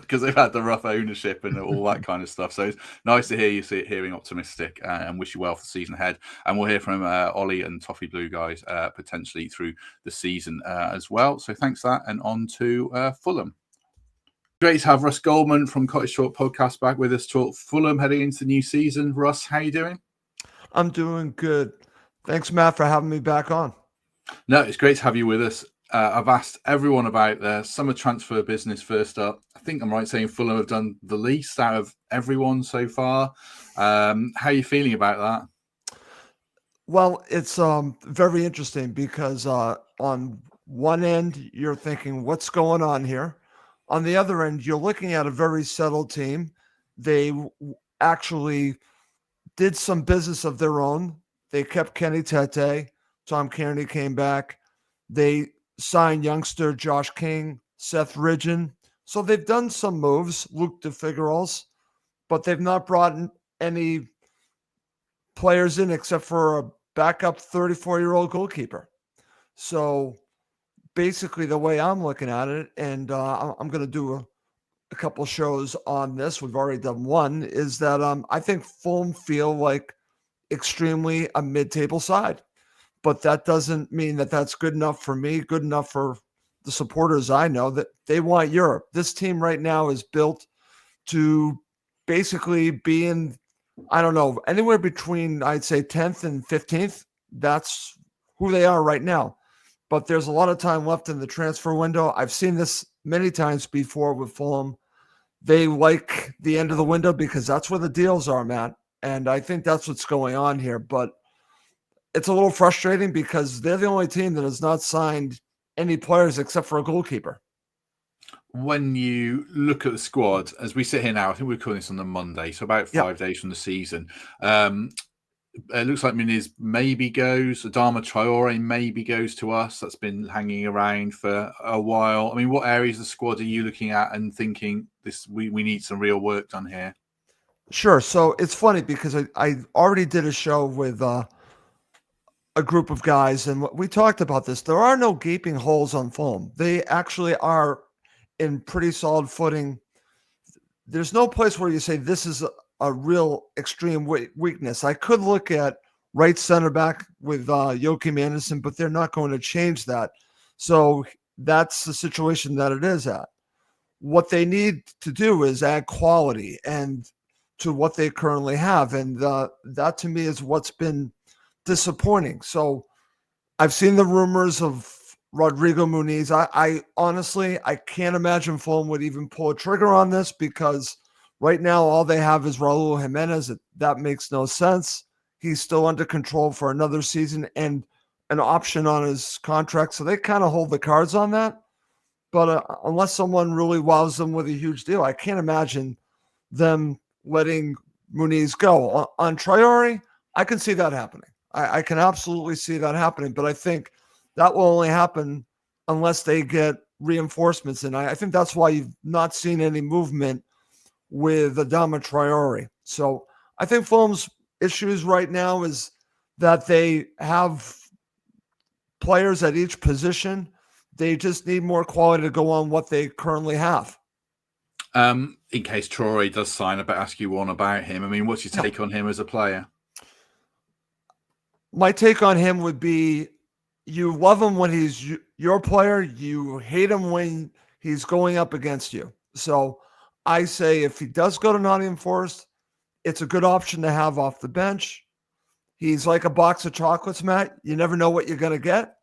because they've had the rough ownership and all that kind of stuff. So it's nice to hear you hearing optimistic and wish you well for the season ahead. And we'll hear from Ollie and Toffee Blue guys potentially through the season as well. So thanks for that. And on to Fulham. Great to have Russ Goldman from Cottage Talk Podcast back with us. Talk Fulham heading into the new season. Russ, how are you doing? I'm doing good. Thanks, Matt, for having me back on. No, it's great to have you with us. I've asked everyone about their summer transfer business first up. I think I'm right saying Fulham have done the least out of everyone so far. How are you feeling about that? Well, it's very interesting because on one end, you're thinking, what's going on here? On the other end, you're looking at a very settled team. They actually did some business of their own. They kept Kenny Tete. Tom Kearney came back. They signed youngster Josh King, Seth Ridgen. So they've done some moves, Luke DeFigueros, but they've not brought any players in except for a backup 34-year-old goalkeeper. So basically the way I'm looking at it, and I'm going to do a couple shows on this, we've already done one, is that I think Fulham feel like extremely a mid-table side. But that doesn't mean that that's good enough for me, good enough for the supporters I know, that they want Europe. This team right now is built to basically be in, I don't know, anywhere between, I'd say, 10th and 15th. That's who they are right now. But there's a lot of time left in the transfer window. I've seen this many times before with Fulham. They like the end of the window because that's where the deals are, Matt. And I think that's what's going on here. But it's a little frustrating because they're the only team that has not signed any players except for a goalkeeper. When you look at the squad, as we sit here now, I think we're calling this on the Monday, so about 5 days from the season. It looks like Muniz maybe goes, Adama Traore maybe goes to us. That's been hanging around for a while. I mean, what areas of the squad are you looking at and thinking we need some real work done here? Sure. So it's funny because I already did a show with a group of guys, and we talked about this. There are no gaping holes on Fulham. They actually are in pretty solid footing. There's no place where you say this is a real extreme weakness. I could look at right center back with Joachim Andersen, but they're not going to change that. So that's the situation that it is at. what they need to do is add quality and to what they currently have. And that to me is what's been disappointing. So I've seen the rumors of Rodrigo Muniz. I honestly, I can't imagine Fulham would even pull a trigger on this because right now all they have is Raul Jimenez. That makes no sense. He's still under control for another season and an option on his contract. So they kind of hold the cards on that. But unless someone really wows them with a huge deal, I can't imagine them letting Muniz go. On Traore, I can see that happening. I can absolutely see that happening. But I think that will only happen unless they get reinforcements. And I think that's why you've not seen any movement with Adama Traore. So I think Fulham's issues right now is that they have players at each position. They just need more quality to go on what they currently have. In case Traore does sign, I better ask you one about him. I mean, what's your take on him as a player? My take on him would be you love him when he's your player. You hate him when he's going up against you. So I say if he does go to Nottingham Forest, it's a good option to have off the bench. He's like a box of chocolates, Matt. You never know what you're going to get.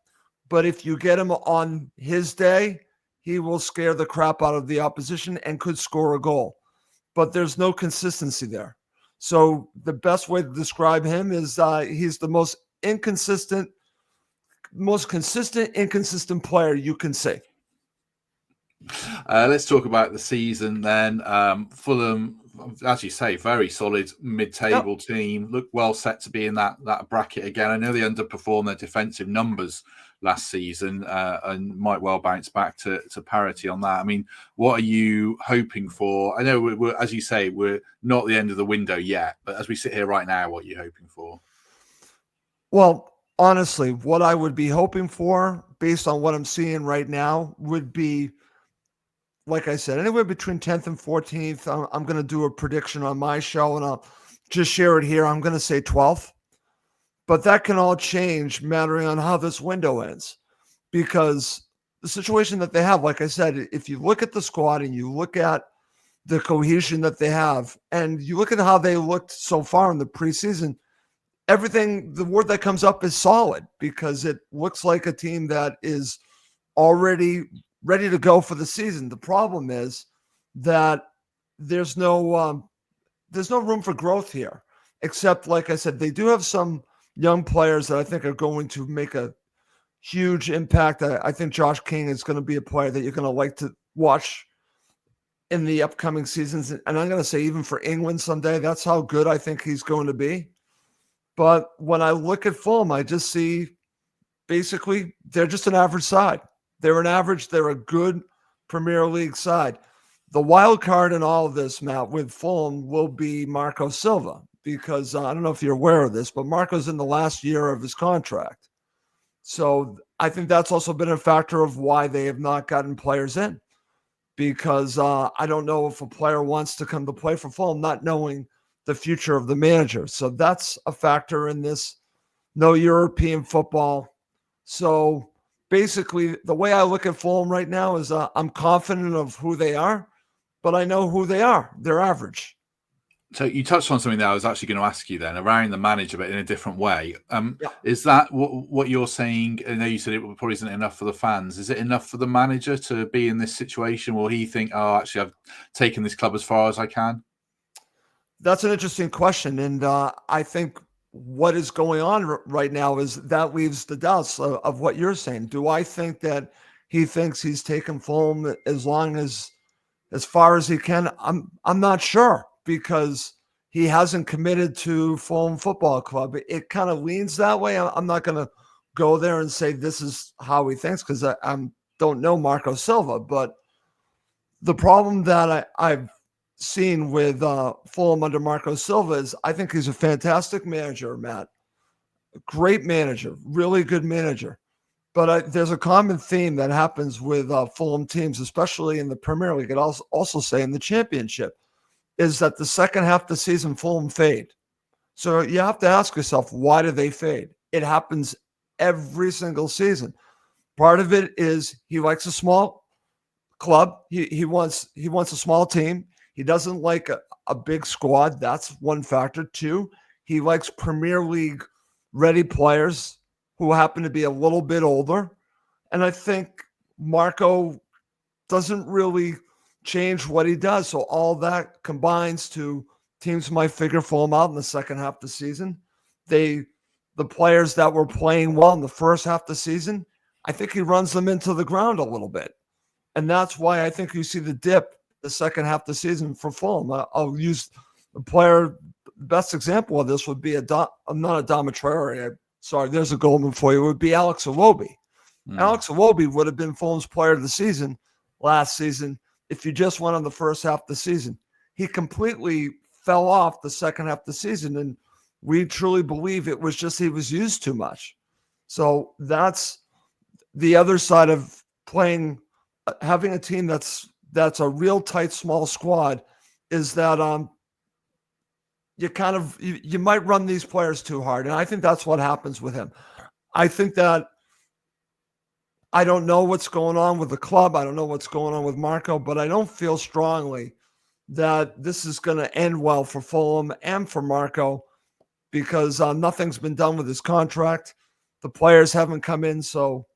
But if you get him on his day, he will scare the crap out of the opposition and could score a goal. But there's no consistency there. So the best way to describe him is he's the most consistent, inconsistent player you can see. Let's talk about the season then. Fulham, as you say, very solid mid-table team. Look well set to be in that bracket again. I know they underperformed their defensive numbers last season and might well bounce back to parity on that. I mean, what are you hoping for? I know, we're, as you say, we're not at the end of the window yet, but as we sit here right now, what are you hoping for? Well, honestly, what I would be hoping for, based on what I'm seeing right now, would be, like I said, anywhere between 10th and 14th. I'm going to do a prediction on my show, and I'll just share it here. I'm going to say 12th. But that can all change mattering on how this window ends. Because the situation that they have, like I said, if you look at the squad and you look at the cohesion that they have, and you look at how they looked so far in the preseason, everything, the word that comes up is solid, because it looks like a team that is already ready to go for the season. The problem is that there's no room for growth here, except, like I said, they do have some young players that I think are going to make a huge impact. I think Josh King is going to be a player that you're going to like to watch in the upcoming seasons. And I'm going to say even for England someday, that's how good I think he's going to be. But when I look at Fulham, I just see basically they're just an average side. They're a good Premier League side. The wild card in all of this, Matt, with Fulham will be Marco Silva, because I don't know if you're aware of this, but Marco's in the last year of his contract. So I think that's also been a factor of why they have not gotten players in, because I don't know if a player wants to come to play for Fulham, not knowing the future of the manager. So that's a factor in this. No European football. So basically, the way I look at Fulham right now is I'm confident of who they are, but I know who they are. They're average. So you touched on something that I was actually going to ask you then around the manager, but in a different way. Is that what you're saying? I know you said it probably isn't enough for the fans. Is it enough for the manager to be in this situation? Will he think, oh, actually, I've taken this club as far as I can? That's an interesting question. And I think what is going on right now is that leaves the doubts of what you're saying. Do I think that he thinks he's taken Fulham as far as he can? I'm not sure, because he hasn't committed to Fulham Football Club. It kind of leans that way. I'm not going to go there and say this is how he thinks, because I don't know Marco Silva. But the problem that I've seen with Fulham under Marco Silva is I think he's a fantastic manager, Matt. A great manager, really good manager. But there's a common theme that happens with Fulham teams, especially in the Premier League, and also say in the Championship, is that the second half of the season, Fulham fade. So you have to ask yourself, why do they fade? It happens every single season. Part of it is he likes a small club. He wants a small team. He doesn't like a big squad. That's one factor. Two, he likes Premier League ready players who happen to be a little bit older. And I think Marco doesn't really change what he does. So all that combines to teams might figure Fulham out in the second half of the season. The players that were playing well in the first half of the season, I think he runs them into the ground a little bit. And that's why I think you see the dip the second half of the season for Fulham. I'll use the player, the best example of this would be not a Traore. Sorry, there's a Goldman for you. It would be Alex Iwobi. Alex Iwobi would have been Fulham's player of the season last season if you just went on the first half of the season. He completely fell off the second half of the season, and we truly believe it was just he was used too much. So that's the other side of playing, having a team that's a real tight, small squad, is that you might run these players too hard. And I think that's what happens with him. I think that I don't know what's going on with the club. I don't know what's going on with Marco, but I don't feel strongly that this is going to end well for Fulham and for Marco, because nothing's been done with his contract. The players haven't come in, so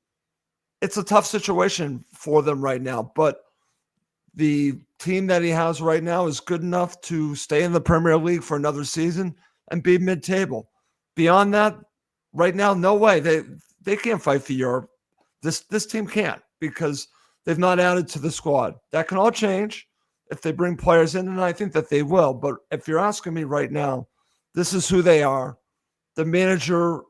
it's a tough situation for them right now. But the team that he has right now is good enough to stay in the Premier League for another season and be mid-table. Beyond that, right now, no way. They can't fight for Europe. This team can't, because they've not added to the squad. That can all change if they bring players in, and I think that they will. But if you're asking me right now, this is who they are. The manager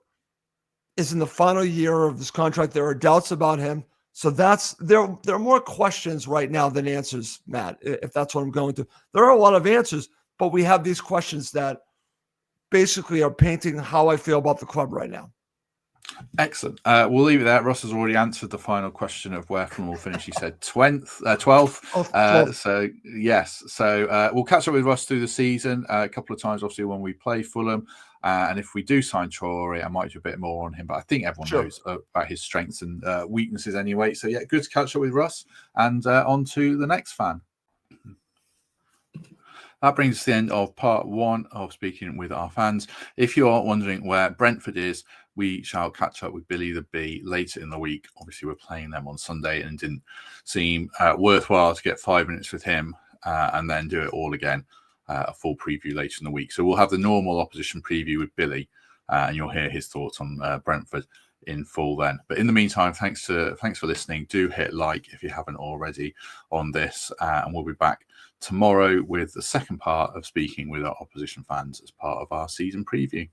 is in the final year of his contract. There are doubts about him. So there are more questions right now than answers, Matt, if that's what I'm going to. There are a lot of answers, but we have these questions that basically are painting how I feel about the club right now. Excellent. We'll leave it there. Ross has already answered the final question of where Fulham will finish. He said 12th. So yes. So we'll catch up with Ross through the season a couple of times, obviously, when we play Fulham. And if we do sign Traore, I might do a bit more on him. But I think everyone knows about his strengths and weaknesses anyway. So yeah, good to catch up with Ross. And on to the next fan. That brings us to the end of part one of speaking with our fans. If you are wondering where Brentford is, we shall catch up with Billy the Bee later in the week. Obviously, we're playing them on Sunday, and it didn't seem worthwhile to get 5 minutes with him and then do it all again, a full preview later in the week. So we'll have the normal opposition preview with Billy, and you'll hear his thoughts on Brentford in full then. But in the meantime, thanks for listening. Do hit like if you haven't already on this, and we'll be back tomorrow with the second part of speaking with our opposition fans as part of our season preview.